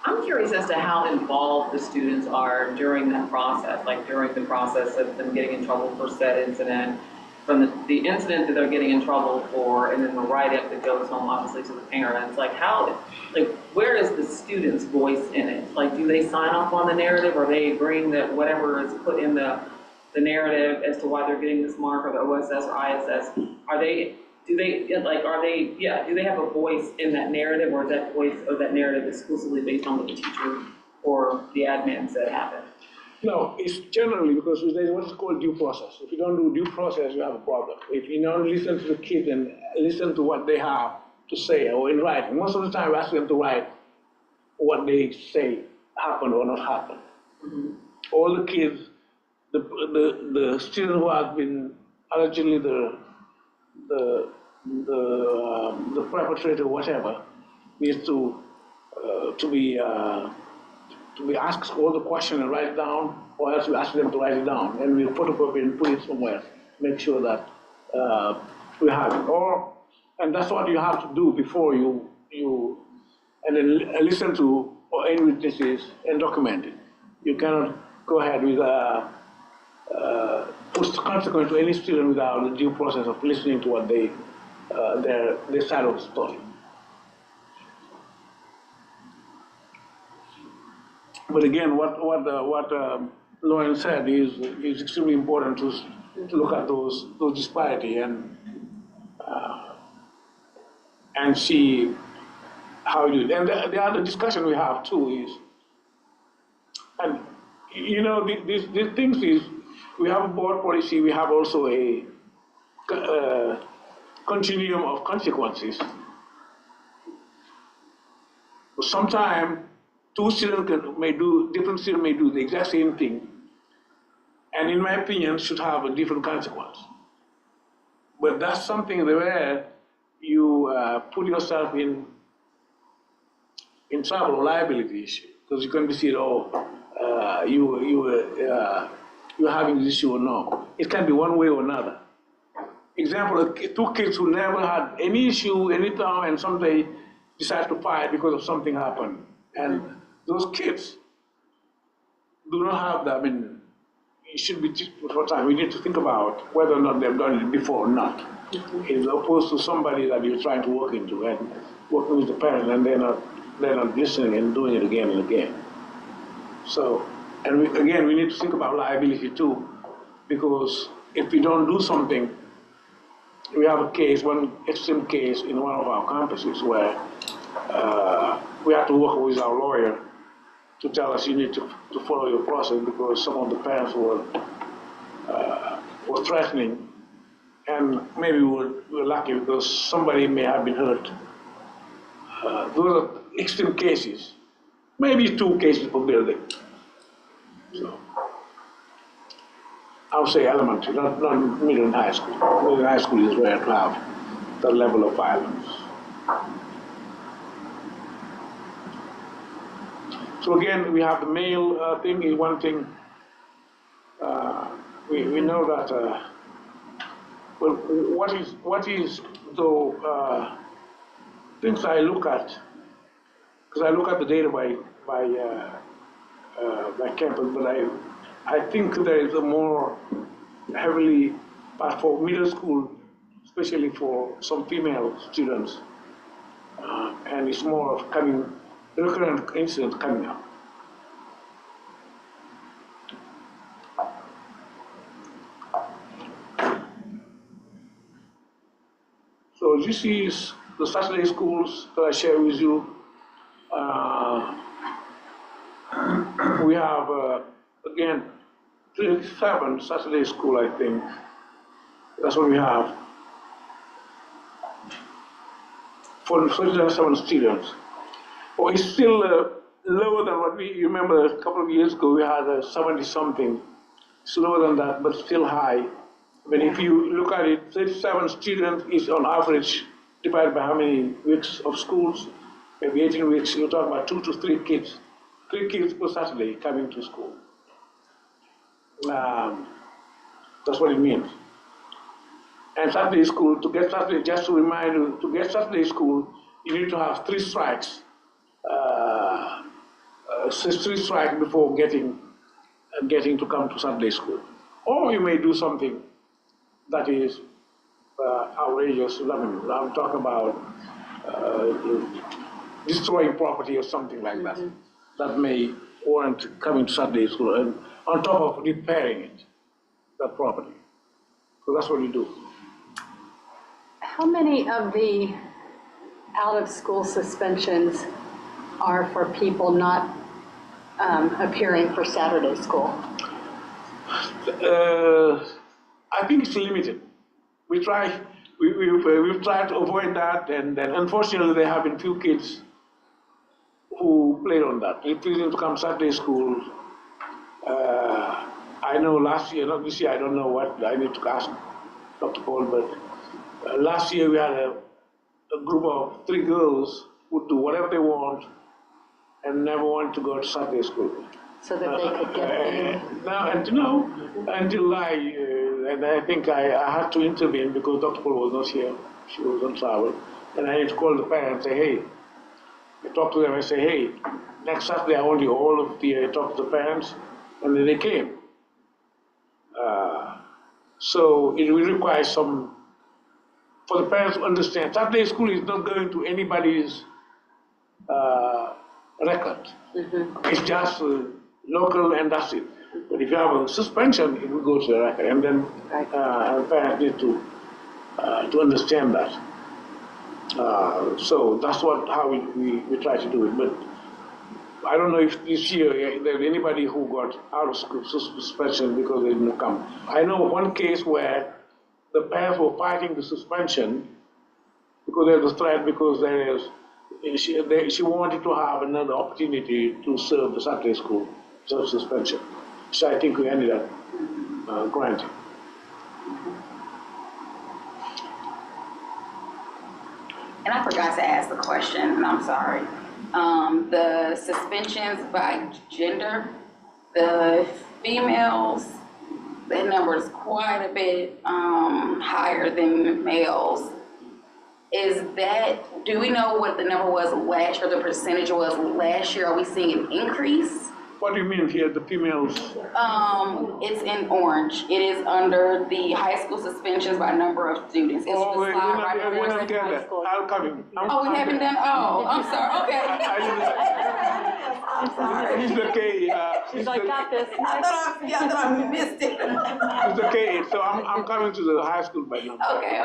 Speaker 12: I'm curious as to how involved the students are during that process, like during the process of them getting in trouble for said incident, from the incident that they're getting in trouble for, and then the write-up that goes home, obviously, to the parents. Like where is the student's voice in it? Like, do they sign off on the narrative? Are they agreeing that whatever is put in the narrative as to why they're getting this mark, or the OSS or ISS, do they have a voice in that narrative, or is that voice of that narrative exclusively based on what the teacher or the admin said happened?
Speaker 2: No, it's generally because there's what is called due process. If you don't do due process, you have a problem. If you don't listen to the kids and listen to what they have to say, or in writing, most of the time we ask them to write what they say happened or not happened. Mm-hmm. All the kids, the student who has been allegedly the perpetrator, whatever, needs to be asked all the questions and write it down, or else we ask them to write it down, and we photocopy and put it somewhere, make sure that we have it. And that's what you have to do before you and then listen to any witnesses and document it. You cannot go ahead with put consequence to any student without the due process of listening to what their side of the story. But again, what Lauren said is extremely important to look at those disparity and see how you do it. And the other discussion we have too is, and these things is, we have a board policy, we have also a continuum of consequences. Sometimes different students may do the exact same thing, and in my opinion, should have a different consequence. But that's something where you put yourself in trouble or liability issue, because you can be seen, you're having this issue or no. It can be one way or another. Example, two kids who never had any issue, any time, and someday decide to fight because of something happened. And those kids do not have that, I mean, it should be for time. We need to think about whether or not they've done it before or not. As opposed to somebody that you're trying to work into and working with the parent and they're not listening and doing it again and again. So, and we need to think about liability too, because if we don't do something, we have a case, one extreme case in one of our campuses where we have to work with our lawyer to tell us you need to follow your process because some of the parents were threatening, and maybe we're lucky because somebody may have been hurt. Those are extreme cases, maybe 2 cases per building. So, I would say elementary, not middle and high school. Middle and high school is rare to have that level of violence. So again, we have the male thing is one thing. We know that, well, what is though, things I look at, because I look at the data by campus, but I think there is a more heavily, but for middle school, especially for some female students, and it's more of recurrent incidents coming up. So this is the Saturday schools that I share with you. We have, again, 37 Saturday school, I think. That's what we have. For 37 students. Well, it's still lower than what we remember a couple of years ago. We had 70-something. It's lower than that, but still high. I mean, if you look at it, 37 students is on average divided by how many weeks of schools, maybe 18 weeks, you're talking about 2 to 3 kids. 3 kids per Saturday coming to school. That's what it means. And Saturday school, to get Saturday, just to remind you, to get Saturday school, you need to have 3 strikes. 3 strikes before getting to come to Saturday school. Or you may do something that is outrageous. I mean, I'm talking about destroying property or something like that. That may warrant coming to Saturday school, and on top of repairing it, that property. So that's what we do.
Speaker 1: How many of the out-of-school suspensions are for people not appearing for Saturday school?
Speaker 2: I think it's limited. We've tried to avoid that, and then unfortunately there have been few kids who played on that, refusing to come Saturday school. I know last year, not this year, I don't know what, I need to ask Dr. Paul, but last year we had a group of 3 girls who do whatever they want and never wanted to go to Saturday school.
Speaker 1: So that they could get in?
Speaker 2: Until I think I had to intervene because Dr. Paul was not here, she was on travel, and I had to call the parents and say, hey, I talk to them and say, hey, next Saturday I want you all of the, talk to the parents, and then they came. So it will require some, for the parents to understand, Saturday school is not going to anybody's record. It's just local and that's it. But if you have a suspension, it will go to the record, and then parents need to understand that. So that's how we try to do it. But I don't know if this year there's anybody who got out of school suspension because they didn't come. I know one case where the parents were fighting the suspension because there was a threat, because she wanted to have another opportunity to serve the Saturday school, serve suspension. So I think we ended up granting.
Speaker 3: And I forgot to ask the question, and I'm sorry. The suspensions by gender, the females, that number is quite a bit higher than males. Is that, do we know what the number was last year, the percentage was last year? Are we seeing an increase?
Speaker 2: What do you mean here, the females?
Speaker 3: It's in orange. It is under the high school suspensions by number of students. It's
Speaker 2: Oh,
Speaker 3: the
Speaker 2: wait,
Speaker 3: slide right
Speaker 2: we
Speaker 3: before
Speaker 2: don't get that. I'm coming.
Speaker 3: Oh, we haven't done, oh, I'm sorry, okay.
Speaker 2: It's okay.
Speaker 1: She's like, got this.
Speaker 3: I thought I missed it.
Speaker 2: It's okay, so I'm coming to the high school by now.
Speaker 3: Okay.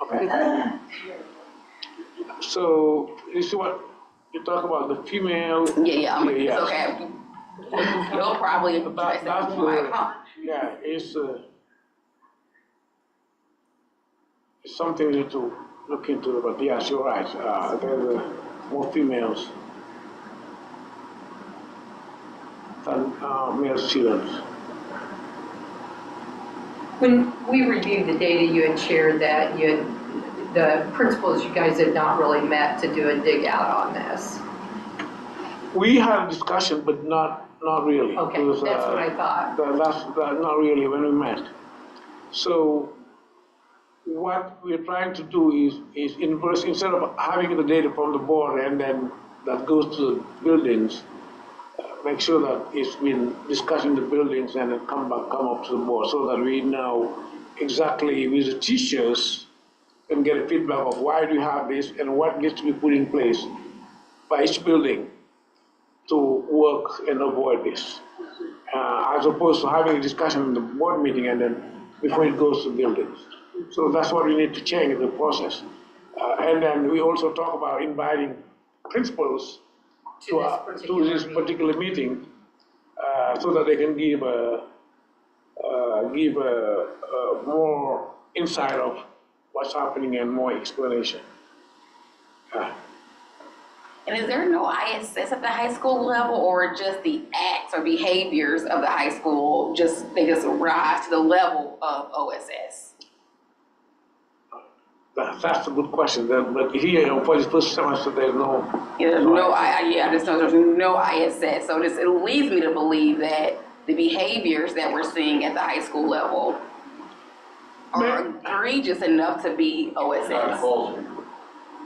Speaker 2: Okay. So, you see what, you talk about the female.
Speaker 3: Yeah, it's okay. You'll probably address
Speaker 2: That's,
Speaker 3: that.
Speaker 2: yeah, it's something we need to look into, but yes, you're right. There's more females than male students.
Speaker 11: When we reviewed the data, you had shared that the principals, you guys had not really met to do a dig out on this.
Speaker 2: We had a discussion, but not really.
Speaker 11: Okay,
Speaker 2: Because,
Speaker 11: that's what I thought.
Speaker 2: That's not really when we met. So what we're trying to do is inverse, instead of having the data from the board and then that goes to the buildings, make sure that it's been discussed in the buildings and then come up to the board so that we know exactly with the teachers and get a feedback of why do you have this and what needs to be put in place by each building to work and avoid this. As opposed to having a discussion in the board meeting and then before it goes to buildings. So that's what we need to change in the process. And then we also talk about inviting principals to this particular meeting so that they can give more insight of what's happening and more explanation.
Speaker 3: And is there no ISS at the high school level, or just the acts or behaviors of the high school, they just rise to the level of OSS?
Speaker 2: That's a good question. But here, for the first semester, there's no.
Speaker 3: Yeah, there's no, I just know there's no ISS. So it leads me to believe that the behaviors that we're seeing at the high school level are egregious enough to be OSS.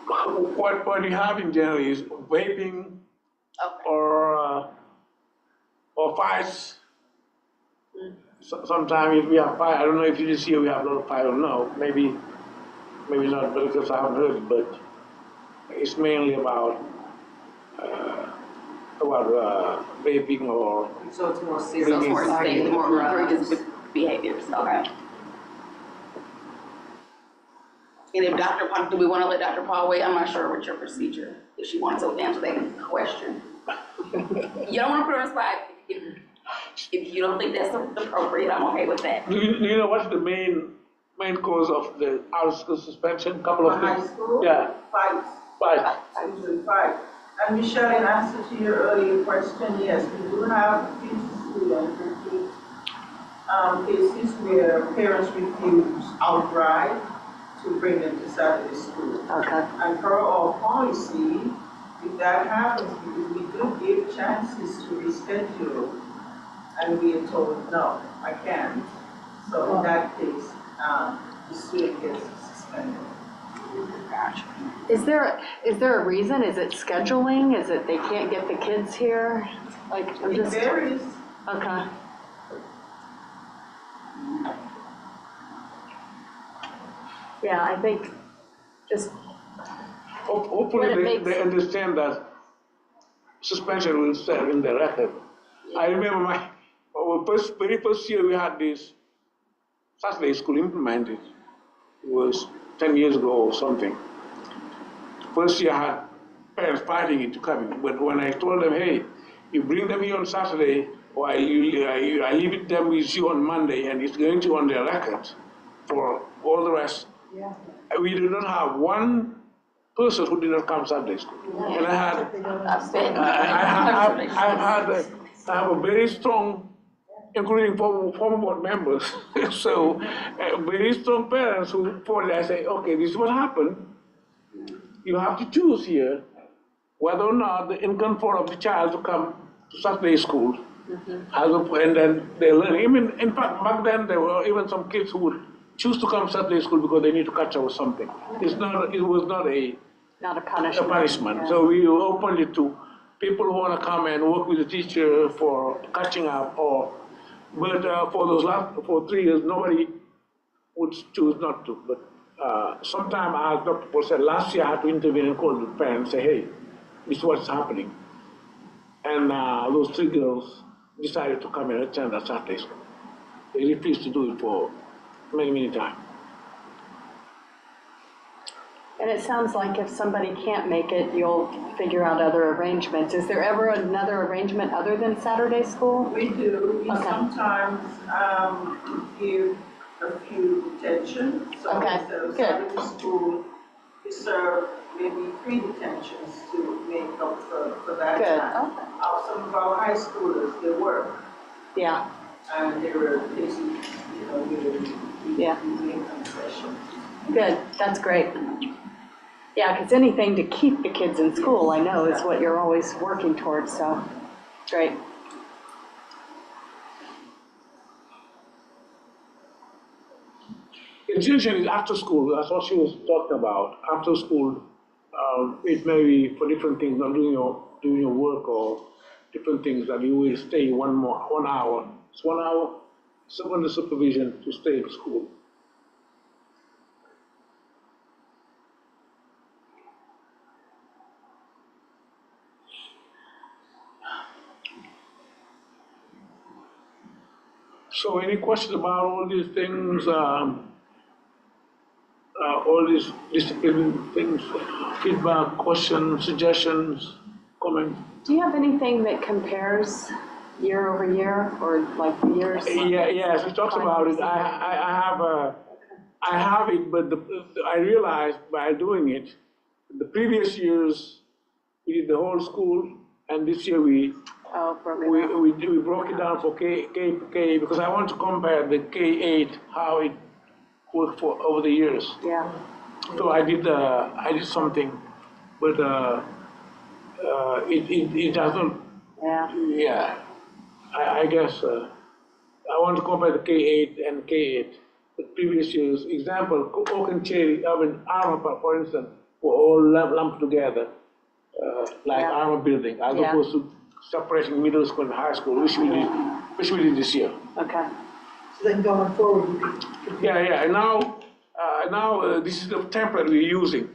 Speaker 2: What you have in general is vaping or fights. Sometimes if we have fight, I don't know if you just hear we have a lot of fight or no. Maybe not because I haven't heard it, but it's mainly about vaping or.
Speaker 11: So it's more
Speaker 3: So it's more egregious behaviors, okay. And if Dr. Paul, do we want to let Dr. Paul wait? I'm not sure what your procedure, if she wants to answer that question. You don't want to put her on the spot. If you don't think that's appropriate, I'm okay with that.
Speaker 2: Do you know what's the main cause of the out-of-school suspension? Couple of things.
Speaker 6: High school?
Speaker 2: Yeah.
Speaker 6: Fights. Usually fight. And Michelle, in answer to your earlier question, yes, we do have a few students, cases where parents refuse outright to bring them to Saturday school.
Speaker 1: Okay.
Speaker 6: And per our policy, if that happens, because we do give chances to reschedule, and we are told, no, I can't. So in that case, the student gets suspended.
Speaker 1: Is there a reason? Is it scheduling? Is it they can't get the kids here? Like, I'm
Speaker 6: It
Speaker 1: just.
Speaker 6: varies.
Speaker 1: Okay. Yeah, I think just.
Speaker 2: Hopefully they understand that suspension will stay in the record. I remember our very first year we had this Saturday school implemented. It was 10 years ago or something. First year I had parents fighting into coming, but when I told them, hey, you bring them here on Saturday, or I leave it them with you on Monday, and it's going to on their record for all the rest. Yeah. We did not have one person who did not come Sunday school. Yeah. And I have a very strong, including former board members, so very strong parents who I say, okay, this is what happened. You have to choose here whether or not the income for of the child to come to Saturday school. And then they learn. Even in fact, back then there were even some kids who would choose to come Saturday school because they need to catch up with something. It was not a
Speaker 1: Not a punishment.
Speaker 2: punishment.
Speaker 1: Yeah.
Speaker 2: So we opened it to people who want to come and work with the teacher for catching up, but for 3 years, nobody would choose not to. But sometime, as Dr. Paul said, last year I had to intervene and call the parents, say, hey, this is what's happening. And those 3 girls decided to come and attend at Saturday school. They refused to do it for many, many times.
Speaker 1: And it sounds like if somebody can't make it, you'll figure out other arrangements. Is there ever another arrangement other than Saturday school?
Speaker 6: We do, we
Speaker 1: Okay.
Speaker 6: sometimes give a few detentions. So
Speaker 1: Okay,
Speaker 6: instead of
Speaker 1: good.
Speaker 6: Saturday school, we serve maybe 3 detentions to make up for that
Speaker 1: Good,
Speaker 6: time.
Speaker 1: okay.
Speaker 6: Some of our high schoolers, they work,
Speaker 1: Yeah,
Speaker 6: and they were busy,
Speaker 1: Yeah.
Speaker 6: we make concessions.
Speaker 1: good, that's great. Yeah, because anything to keep the kids in school, I know, is what you're always working towards, so, great.
Speaker 2: Intention is after school, that's what she was talking about. After school, it may be for different things, not doing your work or different things, that you will stay 1 hour. It's 1 hour, under supervision to stay in school. So any questions about all these things, all these discipline things, feedback, questions, suggestions, comments?
Speaker 1: Do you have anything that compares year over year, or like years?
Speaker 2: Yes, it talks about it. I have it, but I realized by doing it, the previous years, we did the whole school, and this year we broke it down for K, because I want to compare the K-8, how it worked for over the years.
Speaker 1: Yeah.
Speaker 2: So I did something, but it doesn't.
Speaker 1: Yeah.
Speaker 2: Yeah, I guess I want to compare the K-8 and K-8. The previous years, example, Oak and Cherry, Armor, for instance, were all lumped together, like armor building, as opposed to separating middle school and high school, which we did this year.
Speaker 1: Okay.
Speaker 7: So then going forward, you could.
Speaker 2: Yeah, and now this is the template we're using.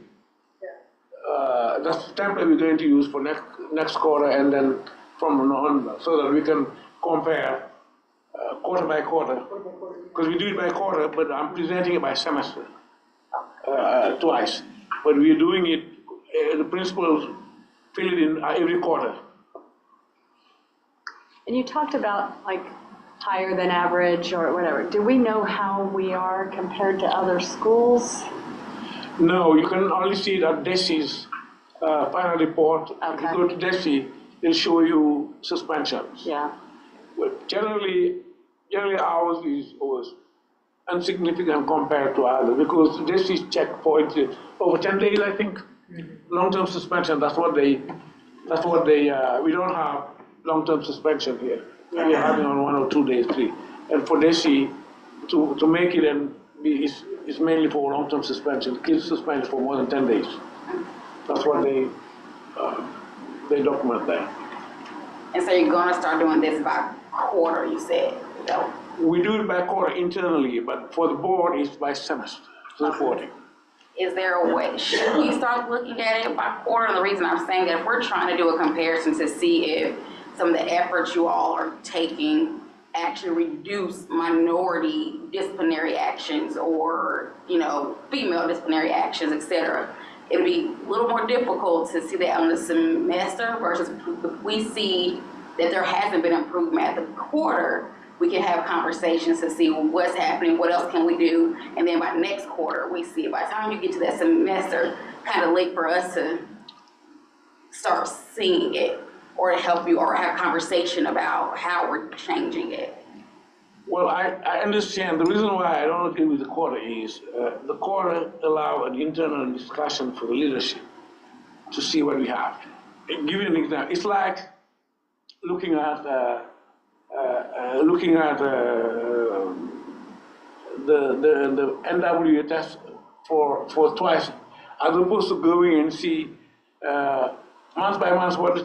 Speaker 2: That's the template we're going to use for next quarter, and then from on, so that we can compare quarter by quarter. Because we do it by quarter, but I'm presenting it by semester, twice. But we're doing it, the principals fill it in every quarter.
Speaker 1: And you talked about like higher than average or whatever. Do we know how we are compared to other schools?
Speaker 2: No, you can only see it at DESI's final report.
Speaker 1: Okay.
Speaker 2: If you go to DESI, they'll show you suspensions.
Speaker 1: Yeah.
Speaker 2: But generally ours is always insignificant compared to others, because DESI's checkpoint is over 10 days, I think. Long-term suspension, that's what they, we don't have long-term suspension here. We're having on 1 or 2 days, 3. And for DESI, to make it and be, is mainly for long-term suspension, kids suspended for more than 10 days. That's what they document there.
Speaker 3: And so you're gonna start doing this by quarter, you said, so.
Speaker 2: We do it by quarter internally, but for the board, it's by semester, reporting.
Speaker 3: Is there a way, should we start looking at it by quarter? And the reason I'm saying that, if we're trying to do a comparison to see if some of the efforts you all are taking actually reduce minority disciplinary actions or, female disciplinary actions, et cetera, it would be a little more difficult to see that on the semester versus if we see that there hasn't been improvement at the quarter, we can have conversations to see what's happening, what else can we do, and then by next quarter, we see. By the time you get to that semester, kind of late for us to start seeing it or to help you or have conversation about how we're changing it.
Speaker 2: Well, I understand. The reason why I don't agree with the quarter is the quarter allow an internal discussion for the leadership to see what we have. I'll give you an example. It's like looking at the NWA test for twice, as opposed to going and see month by month what the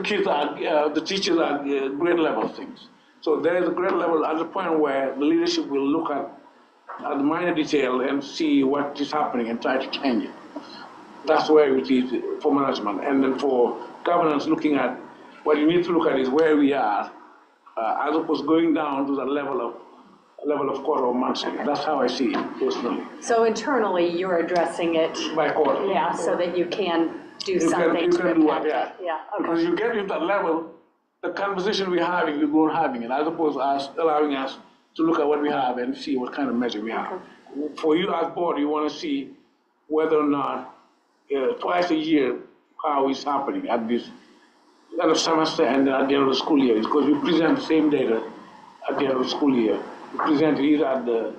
Speaker 2: kids are, the teachers are grade level things. So there is a grade level at the point where the leadership will look at the minor detail and see what is happening and try to change it. That's where it is for management. And then for governance, looking at what you need to look at is where we are, as opposed to going down to the level of quarter or monthly. That's how I see it personally.
Speaker 1: So internally, you're addressing it,
Speaker 2: By quarter.
Speaker 1: yeah, so that you can do
Speaker 2: You
Speaker 1: something to
Speaker 2: can do
Speaker 1: impact
Speaker 2: it,
Speaker 1: it. Yeah,
Speaker 2: Because
Speaker 1: okay.
Speaker 2: you get to that level, the conversation we're having, we go on having it, as opposed to us allowing us to look at what we have and see what kind of measure we have. For you as board, you want to see whether or not twice a year how it's happening at this end of semester and then at the end of the school year, because we present the same data at the end of the school year. We present it either at the,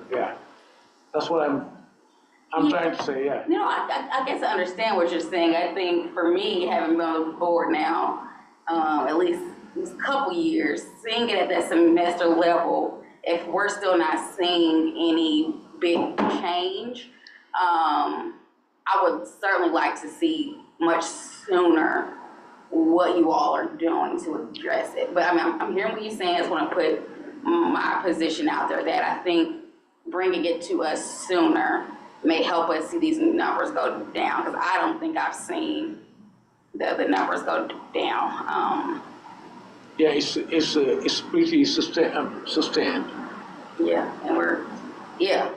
Speaker 2: that's what I'm trying to say, yeah.
Speaker 3: You know, I guess I understand what you're saying. I think for me, having been on the board now, at least a couple years, seeing it at that semester level, if we're still not seeing any big change, I would certainly like to see much sooner what you all are doing to address it. But I mean, I'm hearing what you're saying. I just want to put my position out there that I think bringing it to us sooner may help us see these numbers go down, because I don't think I've seen the numbers go down.
Speaker 2: Yeah, it's pretty sustained.
Speaker 3: Yeah, and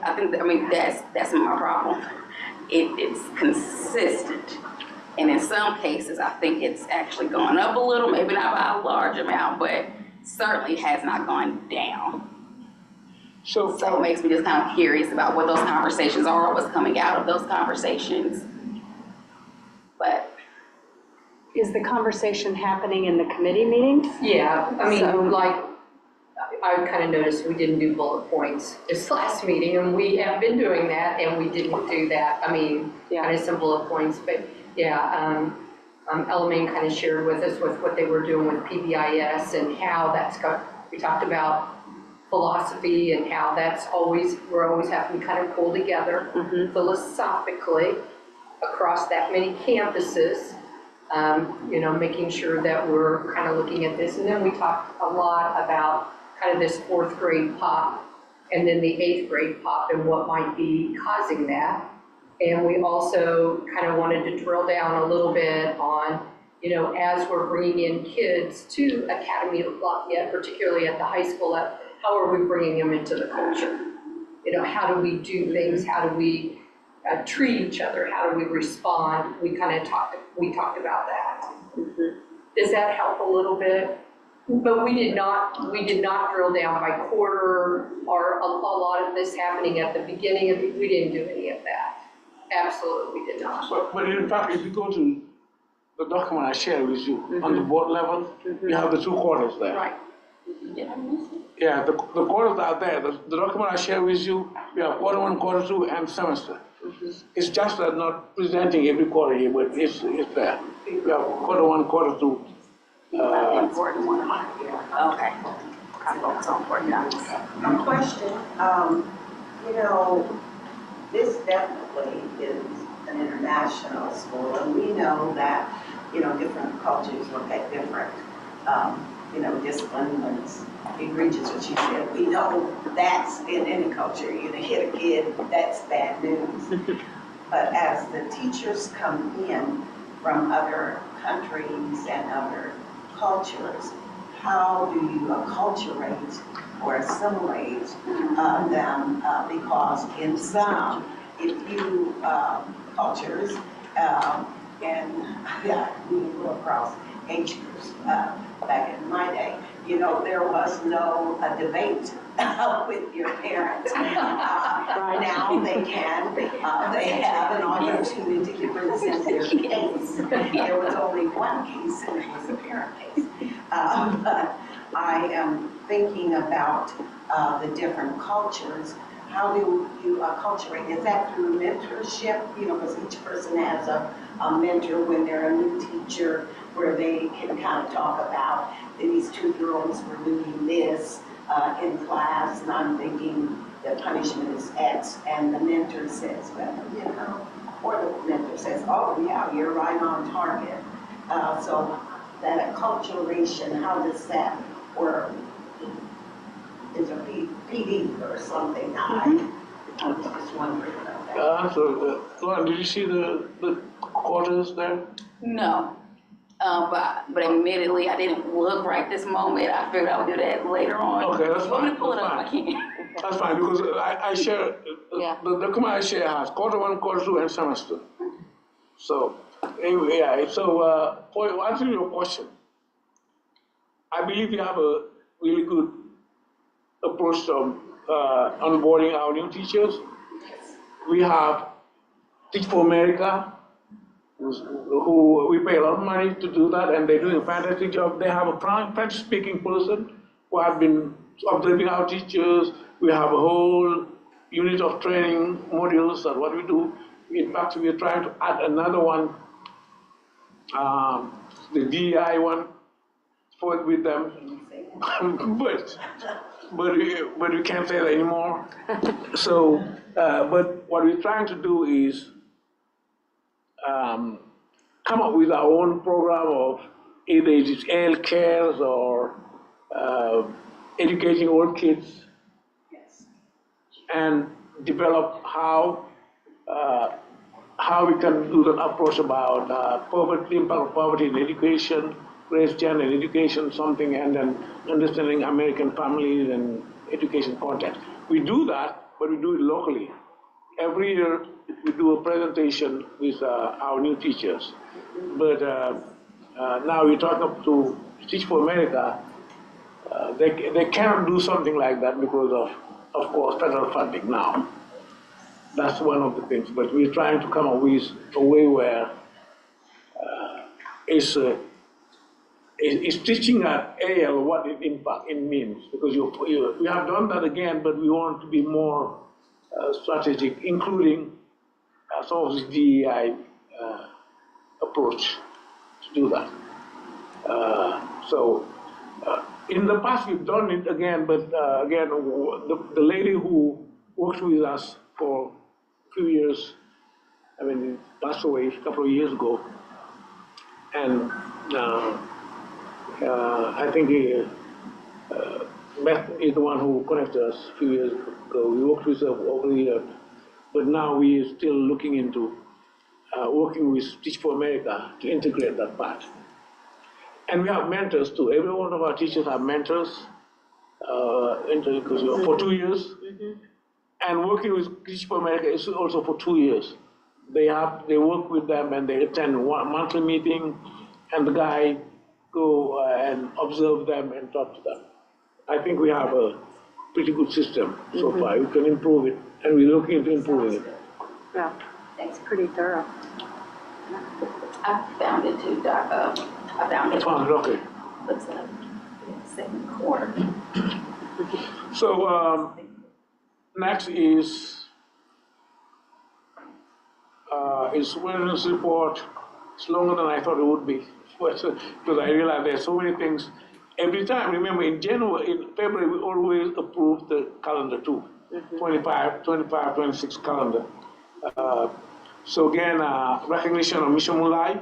Speaker 3: I think, that's my problem. It's consistent. And in some cases, I think it's actually gone up a little, maybe not by a large amount, but certainly has not gone down. So it makes me just kind of curious about what those conversations are, or what's coming out of those conversations. But
Speaker 1: Is the conversation happening in the committee meetings?
Speaker 11: Yeah, I
Speaker 1: So-
Speaker 11: mean, like, I kind of noticed we didn't do bullet points this last meeting, and we have been doing that, and we didn't do that. I mean, kind of some bullet points, but yeah, Elaine kind of shared with us with what they were doing with PBIS and how we talked about philosophy and how we're always having to kind of pull together philosophically across that many campuses. Making sure that we're kind of looking at this. And then we talked a lot about kind of this 4th grade pop and then the 8th grade pop and what might be causing that. And we also kind of wanted to drill down a little bit on, as we're bringing in kids to Academy of Lafayette, particularly at the high school, how are we bringing them into the culture? How do we do things? How do we treat each other? How do we respond? We talked about that. Does that help a little bit? But we did not drill down by quarter or a lot of this happening at the beginning of it. We didn't do any of that. Absolutely, we did not.
Speaker 2: But in fact, if you go to the document I shared with you, on the board level, you have the 2 quarters there.
Speaker 11: Right.
Speaker 2: Yeah, the quarters are there. The document I shared with you, we have quarter 1, quarter 2, and semester. It's just that not presenting every quarter here, but it's there. We have quarter 1, quarter 2.
Speaker 3: important one. Okay. I focus on important numbers.
Speaker 6: A question, this definitely is an international school, and we know that, different cultures look at different, discipline when it's egregious, what you said. We know that's in any culture. You hit a kid, that's bad news. But as the teachers come in from other countries and other cultures, how do you acculturate or assimilate them? Because in some, if you cultures, and we go across age groups, back in my day, there was no debate with your parents. Now they can, they have an opportunity to present their case. There was only one case, and it was a parent case. But I am thinking about the different cultures. How do you acculturate? Is that through mentorship? Because each person has a mentor when they're a new teacher, where they can kind of talk about these 2 girls were doing this in class, and I'm thinking, the punishment is X, and the mentor says, well, you know, or the mentor says, oh, yeah, you're right on target. So that acculturation, how does that work? Is a PD or something? I was just wondering about that.
Speaker 2: Lauren, did you see the quarters there?
Speaker 3: No. But admittedly, I didn't look right this moment. I figured I would do that later on.
Speaker 2: Okay, that's
Speaker 3: You want me
Speaker 2: fine,
Speaker 3: to pull it
Speaker 2: that's
Speaker 3: up? I
Speaker 2: fine.
Speaker 3: can.
Speaker 2: That's fine, because I share,
Speaker 3: Yeah.
Speaker 2: the document I share has quarter one, quarter two, and semester. So, anyway, yeah, so, for answering your question, I believe we have a really good approach to onboarding our new teachers. We have Teach for America, who we pay a lot of money to do that, and they're doing a fantastic job. They have a French-speaking person who has been observing our teachers. We have a whole unit of training modules that what we do. In fact, we are trying to add another one, the DEI one, for with them. but we can't say that anymore. So, but what we're trying to do is come up with our own program of either it's AL cares or educating old kids, and develop how we can do that approach about poverty, impact of poverty in education, race, gender in education, something, and then understanding American families and education context. We do that, but we do it locally. Every year, we do a presentation with our new teachers. But now we're talking to Teach for America. They cannot do something like that because of course, federal funding now. That's one of the things. But we're trying to come up with a way where it's teaching at AL what it means. Because we have done that again, but we want to be more strategic, including some of the DEI approach to do that. In the past, we've done it again, but again, the lady who worked with us for a few years, I mean, passed away a couple of years ago, and I think Beth is the one who connected us a few years ago. We worked with her over the year, but now we are still looking into working with Teach for America to integrate that part. And we have mentors too. Every one of our teachers have mentors for 2 years. Mm-hmm. And working with Teach for America is also for 2 years. They work with them and they attend one monthly meeting, and the guy go and observe them and talk to them. I think we have a pretty good system so far. We can improve it, and we're looking into improving it.
Speaker 1: Yeah, it's pretty thorough.
Speaker 3: I found it too, Doc. I found it.
Speaker 2: Found it, okay.
Speaker 3: Looks like second quarter.
Speaker 2: So next is wellness report. It's longer than I thought it would be, because I realized there's so many things. Every time, remember, in February, we always approve the calendar too, 25, 26 calendar. So again, recognition of Mission Mulai.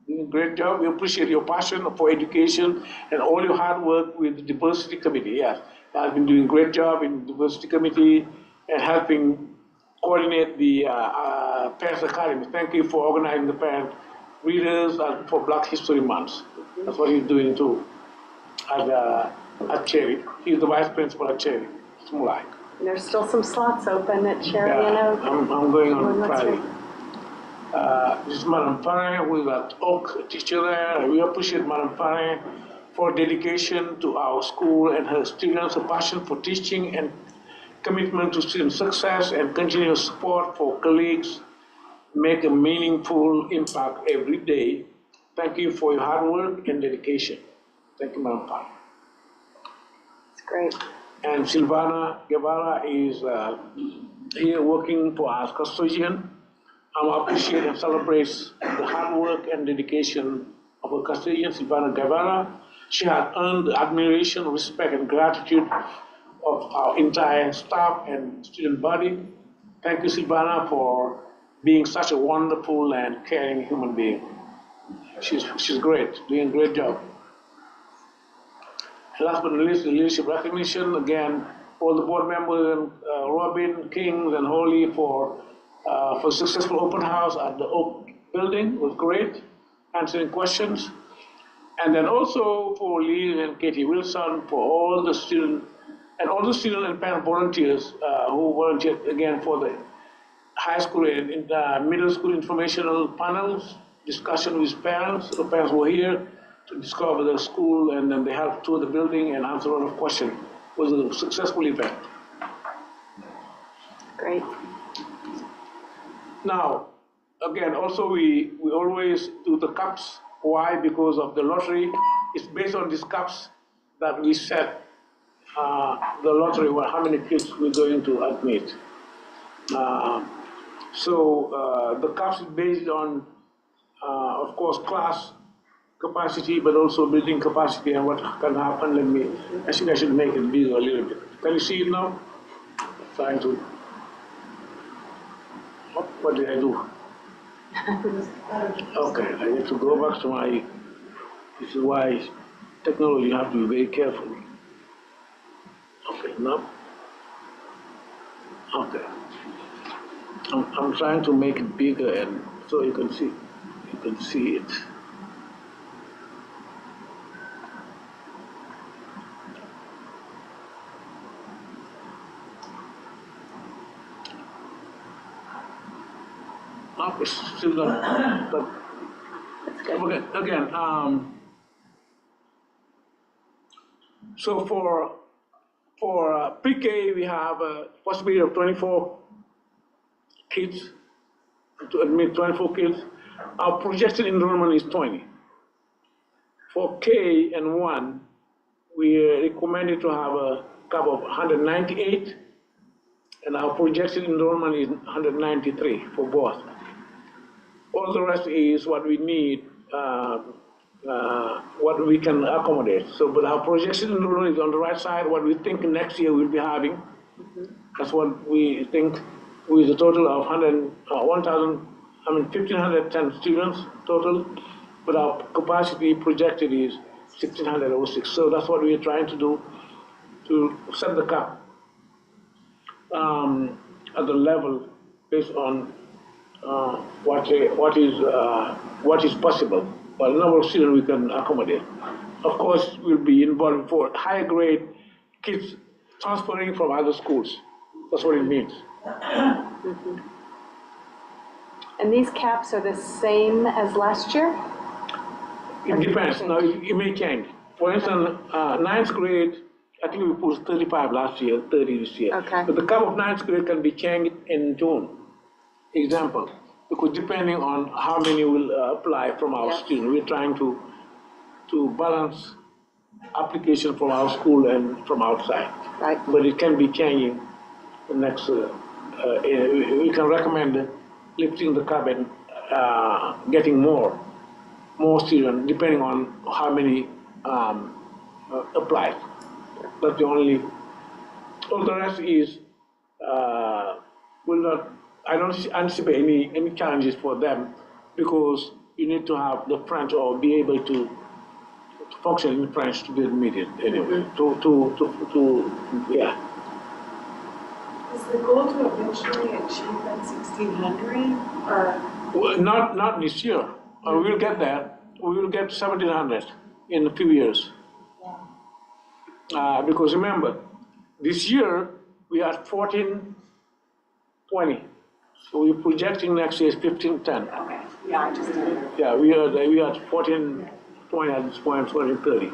Speaker 2: Doing a great job. We appreciate your passion for education and all your hard work with the diversity committee. Yes, I've been doing a great job in the diversity committee and helping coordinate the Parents Academy. Thank you for organizing the parent readers for Black History Month. That's what he's doing too at Cherry. He's the vice principal at Cherry, Mulai.
Speaker 1: There's still some slots open at Cherry and Oak.
Speaker 2: I'm going on Friday. This is Madam Farah, who is at Oak, teacher there. We appreciate Madam Farah for dedication to our school and her students, a passion for teaching and commitment to student success and continuous support for colleagues, make a meaningful impact every day. Thank you for your hard work and dedication. Thank you, Madam Farah.
Speaker 1: It's great.
Speaker 2: And Silvana Guevara is here working for us custodian. I appreciate and celebrate the hard work and dedication of our custodian, Silvana Guevara. She has earned the admiration, respect, and gratitude of our entire staff and student body. Thank you, Silvana, for being such a wonderful and caring human being. She's great, doing a great job. Last but not least, the leadership recognition. Again, all the board members and Robin, Kings, and Holly for successful open house at the Oak building. It was great, answering questions. And then also for Lee and Katie Wilson for all the student and parent volunteers who volunteered again for the high school and middle school informational panels, discussion with parents. The parents were here to discover the school, and then they helped tour the building and answer a lot of questions. It was a successful event.
Speaker 1: Great.
Speaker 2: Now, again, also we always do the cups. Why? Because of the lottery. It's based on these cups that we set the lottery, how many kids we're going to admit. So the cups is based on, of course, class capacity, but also building capacity and what can happen. I think I should make it bigger a little bit. Can you see it now? Trying to, what did I do? Okay, I need to go back to my, this is why technology, you have to be very careful. Okay, now, okay. I'm trying to make it bigger and so you can see it. Okay, still not, but okay, again, so for pre-K, we have a possibility of 24 kids, to admit 24 kids. Our projected enrollment is 20. For K and 1, we recommended to have a cap of 198, and our projected enrollment is 193 for both. All the rest is what we need, what we can accommodate. So, but our projection enrollment is on the right side, what we think next year we'll be having. That's what we think with a total of 1,510 students total, but our capacity projected is 1,606. So that's what we're trying to do, to set the cap at the level based on what is possible, but the number of students we can accommodate. Of course, we'll be involved for higher grade kids transferring from other schools. That's what it means.
Speaker 1: And these caps are the same as last year?
Speaker 2: It depends. Now, it may change. For instance, ninth grade, I think we put 35 last year, 30 this year.
Speaker 1: Okay.
Speaker 2: But the cap of ninth grade can be changed in June. Example, because depending on how many will apply from our students, we're trying to balance application from our school and from outside.
Speaker 1: Right.
Speaker 2: But it can be changing the next. We can recommend lifting the cap and getting more students depending on how many apply. That's the only. All the rest is will not. I don't anticipate any challenges for them because you need to have the French or be able to function in French to be admitted anyway. Yeah.
Speaker 9: Is the goal to eventually achieve that 1,600 or?
Speaker 2: Well, not this year. We'll get there. We will get 1,700 in a few years. Because remember, this year we are 1,420. So we're projecting next year is 1,510.
Speaker 9: Okay, yeah, I just did.
Speaker 2: Yeah, we are 1,420 at this point, 1,430.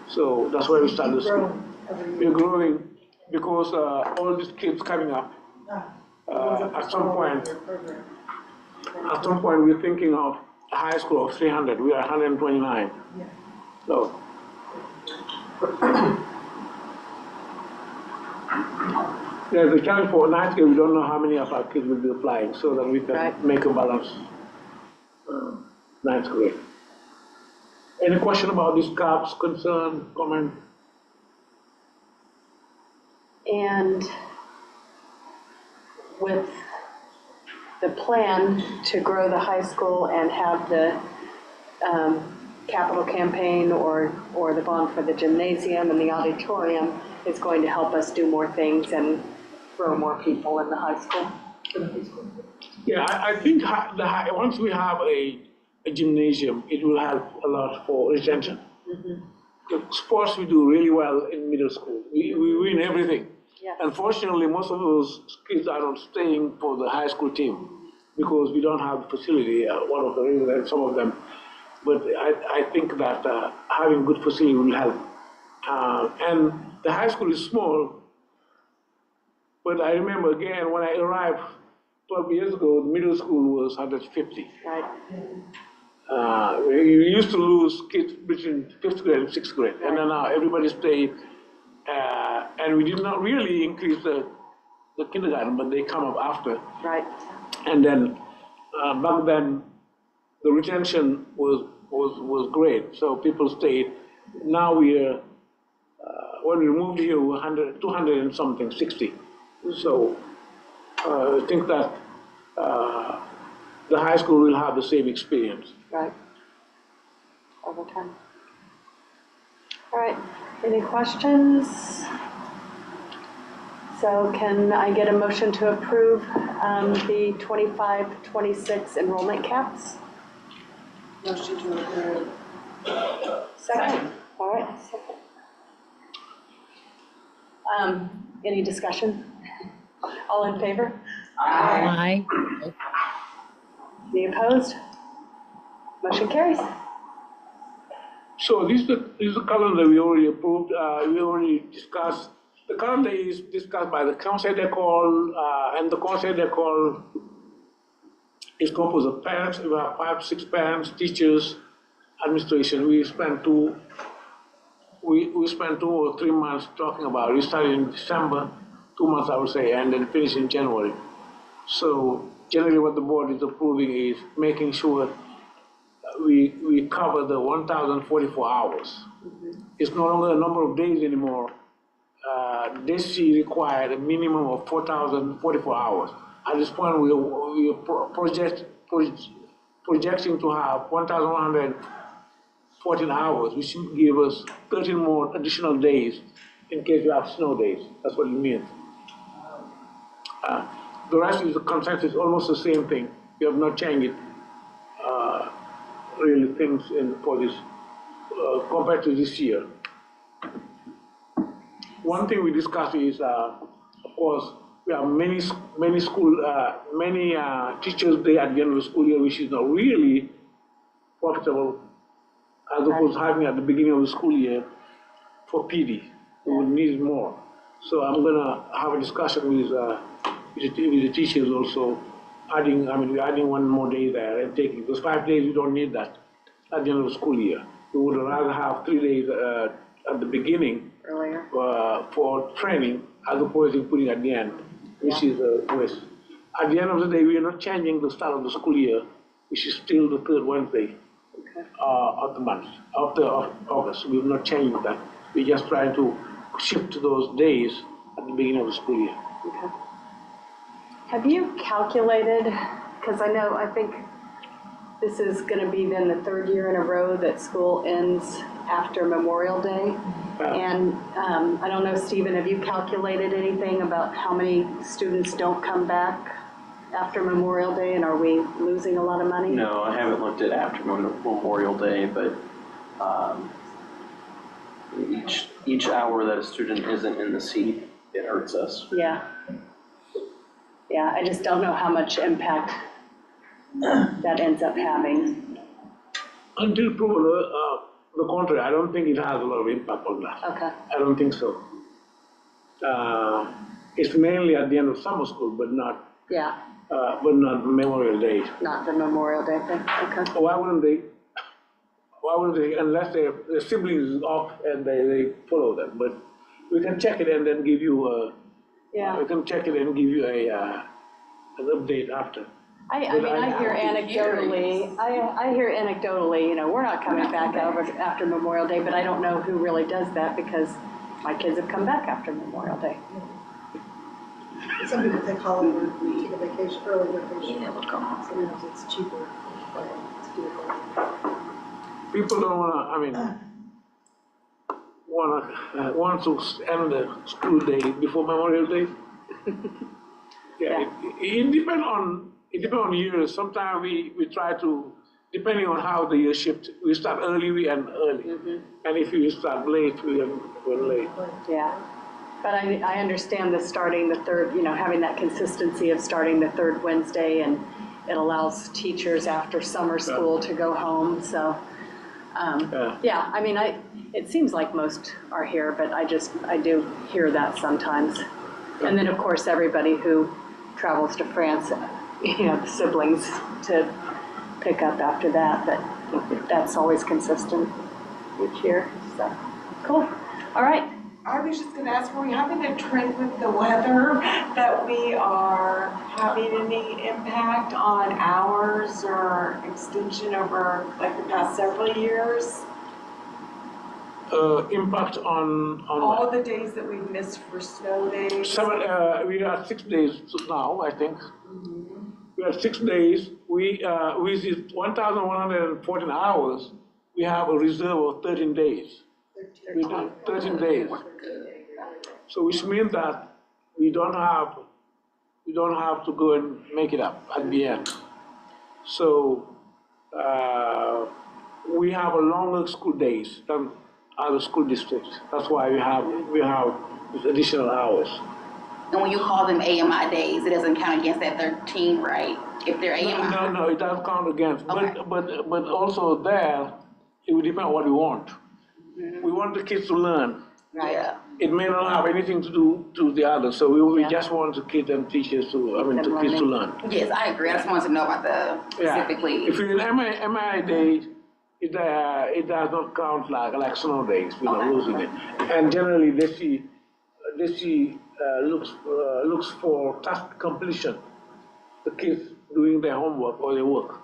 Speaker 2: So that's why we started the school. We're growing because all these kids coming up. At some point, we're thinking of a high school of 300. We are 129. So. There's a challenge for ninth grade. We don't know how many of our kids will be applying, so that we can make a balance. Ninth grade. Any question about these caps, concern, comment?
Speaker 1: And with the plan to grow the high school and have the capital campaign or the bond for the gymnasium and the auditorium is going to help us do more things and grow more people in the high school.
Speaker 2: Yeah, I think once we have a gymnasium, it will help a lot for retention. The sports we do really well in middle school. We win everything.
Speaker 1: Yes.
Speaker 2: Unfortunately, most of those kids are not staying for the high school team because we don't have the facility, one of the reasons, some of them. But I think that having good facility will help. And the high school is small, but I remember again when I arrived 12 years ago, the middle school was 150.
Speaker 1: Right.
Speaker 2: We used to lose kids between 5th grade and 6th grade, and then now everybody stayed. And we did not really increase the kindergarten, but they come up after.
Speaker 1: Right.
Speaker 2: And then back then, the retention was great, so people stayed. Now we're when we moved here, we're 200 and something, 60. So I think that the high school will have the same experience.
Speaker 1: Right. Over time. All right, any questions? So can I get a motion to approve the 25-26 enrollment caps?
Speaker 6: Motion to approve.
Speaker 1: Second. All right, second. Any discussion? All in favor?
Speaker 13: Aye.
Speaker 1: Any opposed? Motion carries.
Speaker 2: So this is the calendar we already approved, we already discussed. The calendar is discussed by the Conseil d'école, and the Conseil d'école is composed of parents. We have 5, 6 parents, teachers, administration. We spent 2 or 3 months talking about it. We started in December, 2 months I would say, and then finished in January. So generally what the board is approving is making sure we cover the 1,044 hours. It's no longer a number of days anymore. DESI required a minimum of 4,044 hours. At this point, we are projecting to have 1,114 hours, which should give us 13 more additional days in case we have snow days. That's what it means. The rest is the consensus, almost the same thing. We have not changed it. Really things for this compared to this year. One thing we discussed is, of course, we have many teachers' day at the end of the school year, which is not really profitable, as opposed to having at the beginning of the school year for PD. We would need more. So I'm gonna have a discussion with the teachers also. We're adding 1 more day there and taking those 5 days. We don't need that at the end of the school year. We would rather have 3 days at the beginning
Speaker 1: Earlier.
Speaker 2: For training, as opposed to putting at the end, which is a waste. At the end of the day, we are not changing the start of the school year, which is still the 3rd Wednesday of the month, of August. We're not changing that. We're just trying to shift those days at the beginning of the school year.
Speaker 1: Okay. Have you calculated, because I think this is going to be then the 3rd year in a row that school ends after Memorial Day. And I don't know, Stephen, have you calculated anything about how many students don't come back after Memorial Day, and are we losing a lot of money?
Speaker 8: No, I haven't looked at after Memorial Day, but each hour that a student isn't in the seat, it hurts us.
Speaker 1: Yeah. Yeah, I just don't know how much impact that ends up having.
Speaker 2: Until proven the contrary, I don't think it has a lot of impact on that.
Speaker 1: Okay.
Speaker 2: I don't think so. It's mainly at the end of summer school, but not Memorial Day.
Speaker 1: Not the Memorial Day thing, okay.
Speaker 2: Why wouldn't they, unless their siblings is off and they follow them, but we can check it and then give you we can check it and give you an update after.
Speaker 1: I hear anecdotally, we're not coming back after Memorial Day, but I don't know who really does that because my kids have come back after Memorial Day.
Speaker 7: Some people take holiday, take a vacation, early vacation. Sometimes it's cheaper to do it.
Speaker 2: People don't want to end the school day before Memorial Day. Yeah, it depends on years. Sometimes we try to, depending on how the year shift, we start early, we end early. And if we start late, we end late.
Speaker 1: Yeah, but I understand the starting the third, having that consistency of starting the third Wednesday, and it allows teachers after summer school to go home, so. Yeah, I mean, it seems like most are here, but I do hear that sometimes. And then, of course, everybody who travels to France, the siblings to pick up after that, but that's always consistent each year, so, cool. All right.
Speaker 9: I was just gonna ask, are we having a trend with the weather that we are having any impact on hours or extension over like the past several years?
Speaker 2: Impact on
Speaker 9: All
Speaker 2: what?
Speaker 9: the days that we've missed for snow days?
Speaker 2: We are 6 days now, I think. We have 6 days. We did 1,114 hours. We have a reserve of 13 days. We did 13 days. So which means that we don't have to go and make it up at the end. So we have a longer school days than other school districts. That's why we have these additional hours.
Speaker 3: And when you call them AMI days, it doesn't count against that 13, right? If they're AMI.
Speaker 2: No, it doesn't count against.
Speaker 3: Okay.
Speaker 2: But also there, it will depend on what we want. We want the kids to learn.
Speaker 3: Right. Yeah.
Speaker 2: It may not have anything to do to the others, so we just want the kids and teachers kids to learn.
Speaker 3: Yes, I agree. I just wanted to know about the specifically.
Speaker 2: If you're in MI day, it does not count like snow days. We're not losing it. And generally, they looks for task completion. The kids doing their homework or their work,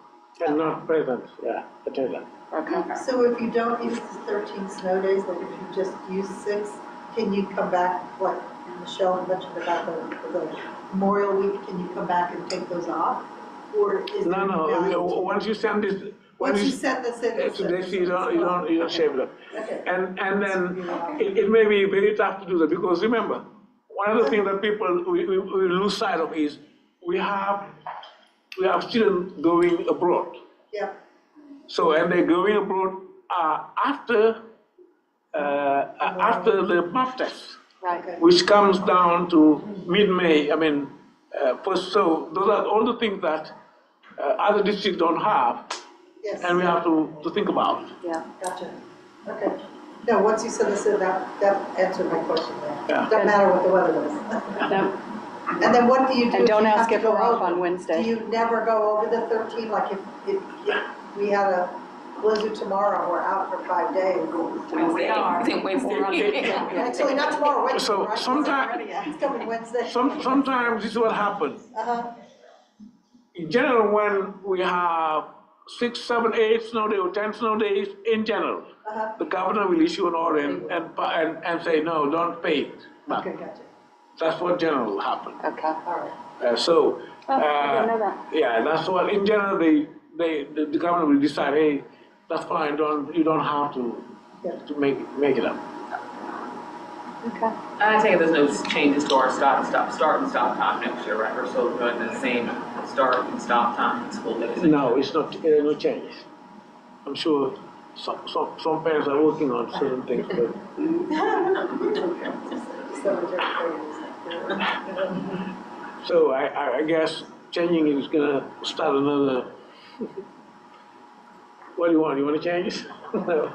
Speaker 2: and not present. Yeah, I tell you that.
Speaker 1: Okay.
Speaker 7: So if you don't use the 13 snow days, like if you just use 6, can you come back, like Michelle mentioned about the Memorial Week, can you come back and take those off? Or is there
Speaker 2: No, once you send this,
Speaker 7: once you send this in,
Speaker 2: to this, you don't shave it up.
Speaker 7: Okay.
Speaker 2: And then it may be very tough to do that, because remember, one of the things that people we lose sight of is we have students going abroad.
Speaker 7: Yeah.
Speaker 2: So, and they're going abroad after the math test,
Speaker 1: Right.
Speaker 2: which comes down to mid-May. First, so those are all the things that other districts don't have,
Speaker 7: Yes.
Speaker 2: and we have to think about.
Speaker 1: Yeah.
Speaker 7: Gotcha. Okay. No, once you said this, that answered my question there.
Speaker 2: Yeah.
Speaker 7: Doesn't matter what the weather is.
Speaker 1: No,
Speaker 7: And then what do you do?
Speaker 1: And don't
Speaker 7: if you
Speaker 1: ask
Speaker 7: have
Speaker 1: if
Speaker 7: to go
Speaker 1: we're off
Speaker 7: over?
Speaker 1: on Wednesday.
Speaker 7: Do you never go over the 13? Like if we had a blizzard tomorrow, we're out for 5 days.
Speaker 3: We are. Wednesday.
Speaker 7: Actually, not tomorrow, Wednesday,
Speaker 2: So
Speaker 7: right? It's coming Wednesday.
Speaker 2: Sometimes this is what happens.
Speaker 7: Uh-huh.
Speaker 2: In general, when we have 6, 7, 8 snow days or 10 snow days, in general, the governor will issue an order and say, no, don't pay it. But
Speaker 7: Okay, gotcha.
Speaker 2: that's what generally will happen.
Speaker 1: okay.
Speaker 7: All right.
Speaker 1: I didn't know that.
Speaker 2: Yeah, that's what, in general, the governor will decide, hey, that's fine, you don't have to make it up.
Speaker 1: Okay.
Speaker 12: I take it there's no changes to our start and stop time next year, right? We're still doing the same start and stop time in school days.
Speaker 2: No, it's not, there are no changes. I'm sure some parents are working on certain things, but so I guess changing is gonna start another. What do you want? You want to change it?
Speaker 12: So early.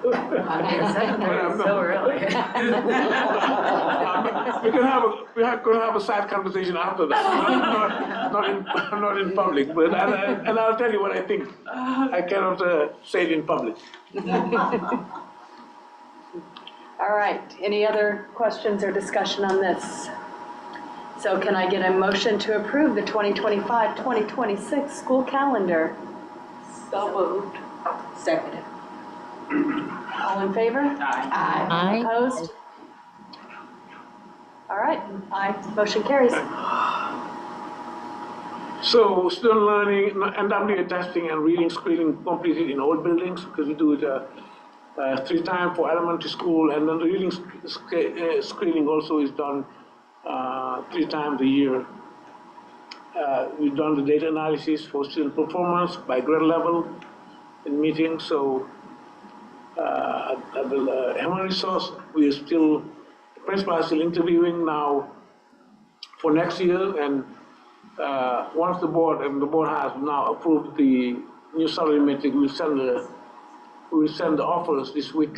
Speaker 2: We're gonna have a side conversation after that. Not in public, but and I'll tell you what I think. I cannot say it in public.
Speaker 1: All right, any other questions or discussion on this? So can I get a motion to approve the 2025-2026 school calendar?
Speaker 3: So moved.
Speaker 1: Seconded. All in favor?
Speaker 3: Aye.
Speaker 1: Opposed? All right, aye, motion carries.
Speaker 2: So student learning, NWA testing and reading screening completed in all buildings, because we do it 3 times for elementary school, and then the reading screening also is done 3 times a year. We've done the data analysis for student performance by grade level in meetings, so at the human resource, we are still, the principal is still interviewing now for next year, and once the board has now approved the new salary metric, we will send the offers this week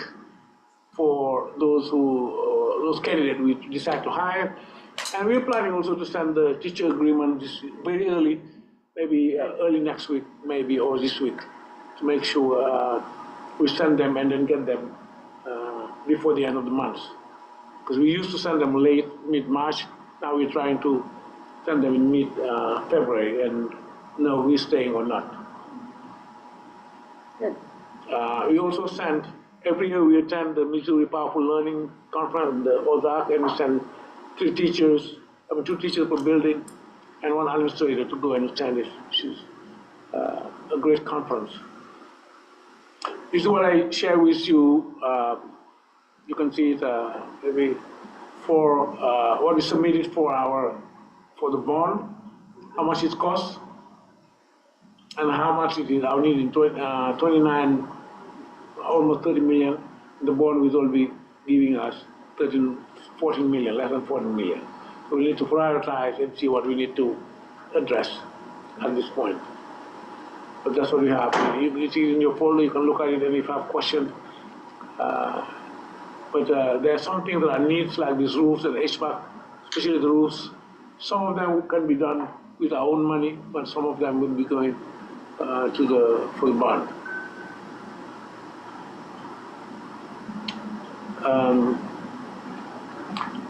Speaker 2: for those candidates we decide to hire. And we're planning also to send the teacher agreement very early, maybe early next week, maybe, or this week, to make sure we send them and then get them before the end of the month. Because we used to send them late, mid-March. Now we're trying to send them in mid-February, and know we're staying or not.
Speaker 1: Good.
Speaker 2: We also send, every year we attend the Missouri Powerful Learning Conference, the OZAC, and we send 2 teachers per building, and 1 administrator to go and attend it, which is a great conference. This is what I share with you. You can see it maybe for what we submitted for the bond, how much it costs, and how much it is. I need in 29, almost 30 million. The bond will all be giving us 14 million, less than 14 million. So we need to prioritize and see what we need to address at this point. But that's what we have. It's in your folder, you can look at it, and if you have questions. But there are some things that are needs, like these roofs and HVAC, especially the roofs. Some of them can be done with our own money, but some of them will be going for the bond.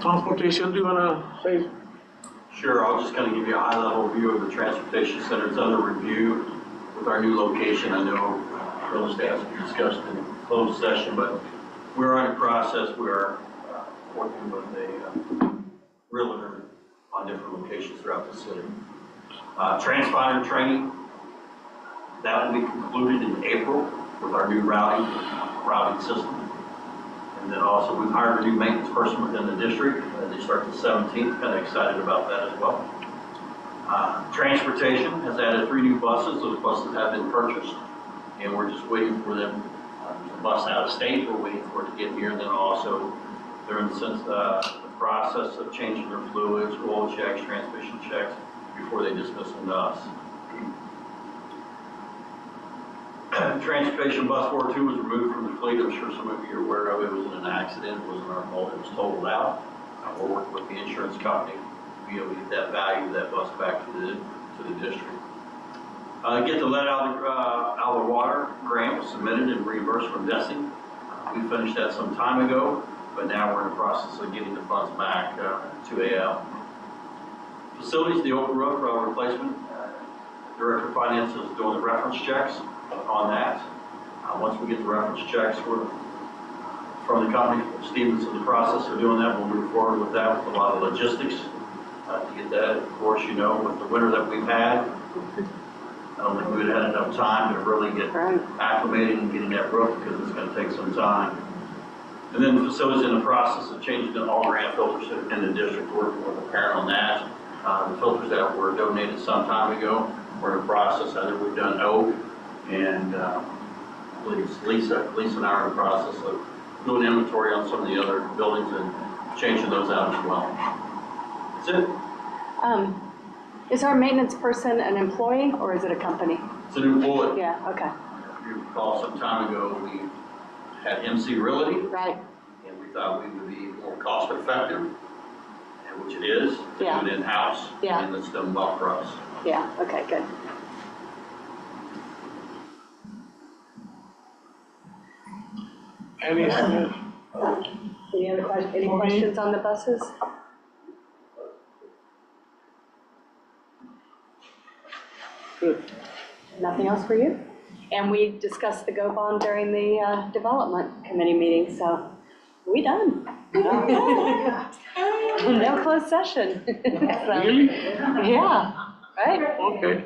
Speaker 2: Transportation, do you want to say?
Speaker 8: Sure, I'll just kind of give you a high-level view of the transportation center. It's under review with our new location. I know those staff discussed in closed session, but we're in a process. We're working with a realtor on different locations throughout the city. Transponder training, that will be concluded in April with our new routing system. And then also we've hired a new maintenance person within the district. They start the 17th, kind of excited about that as well. Transportation has added 3 new buses. Those buses have been purchased, and we're just waiting for them to bus out of state. We're waiting for it to get here, and then also they're in the process of changing their fluids, oil checks, transmission checks before they dismiss them to us. Transportation bus 402 was removed from the fleet. I'm sure some of you are aware of it. It was in an accident. It wasn't our fault. It was totaled out. We're working with the insurance company to be able to get that value of that bus back to the district. Get the lead out of the water grant was submitted and reimbursed from DESI. We finished that some time ago, but now we're in the process of getting the funds back to AL. Facilities, the open roof replacement. Director of Finance is doing the reference checks on that. Once we get the reference checks from the company, Stevens in the process of doing that, we'll move forward with that with a lot of logistics to get that. Of course, you know, with the winter that we've had, I don't think we've had enough time to really get acclimated and getting that roof, because it's going to take some time. And then the facilities in the process of changing the all grant filters in the district, working with the parent on that. The filters that were donated some time ago, we're in the process. I think we've done Oak, and I believe it's Lisa and I are in the process of doing inventory on some of the other buildings and changing those out as well. That's it.
Speaker 1: Is our maintenance person an employee, or is it a company?
Speaker 8: It's an employee.
Speaker 1: Yeah, okay.
Speaker 8: If you recall, some time ago, we had MC Realty.
Speaker 1: Right.
Speaker 8: And we thought we would be more cost effective, and which it is, to do it in-house.
Speaker 1: Yeah.
Speaker 8: And it's done well for us.
Speaker 1: Yeah, okay, good.
Speaker 2: Any other
Speaker 1: questions on the buses?
Speaker 2: Good.
Speaker 1: Nothing else for you? And we discussed the GO bond during the development committee meeting, so we done. No closed session. So,
Speaker 2: Really?
Speaker 1: yeah. Right?
Speaker 2: Okay.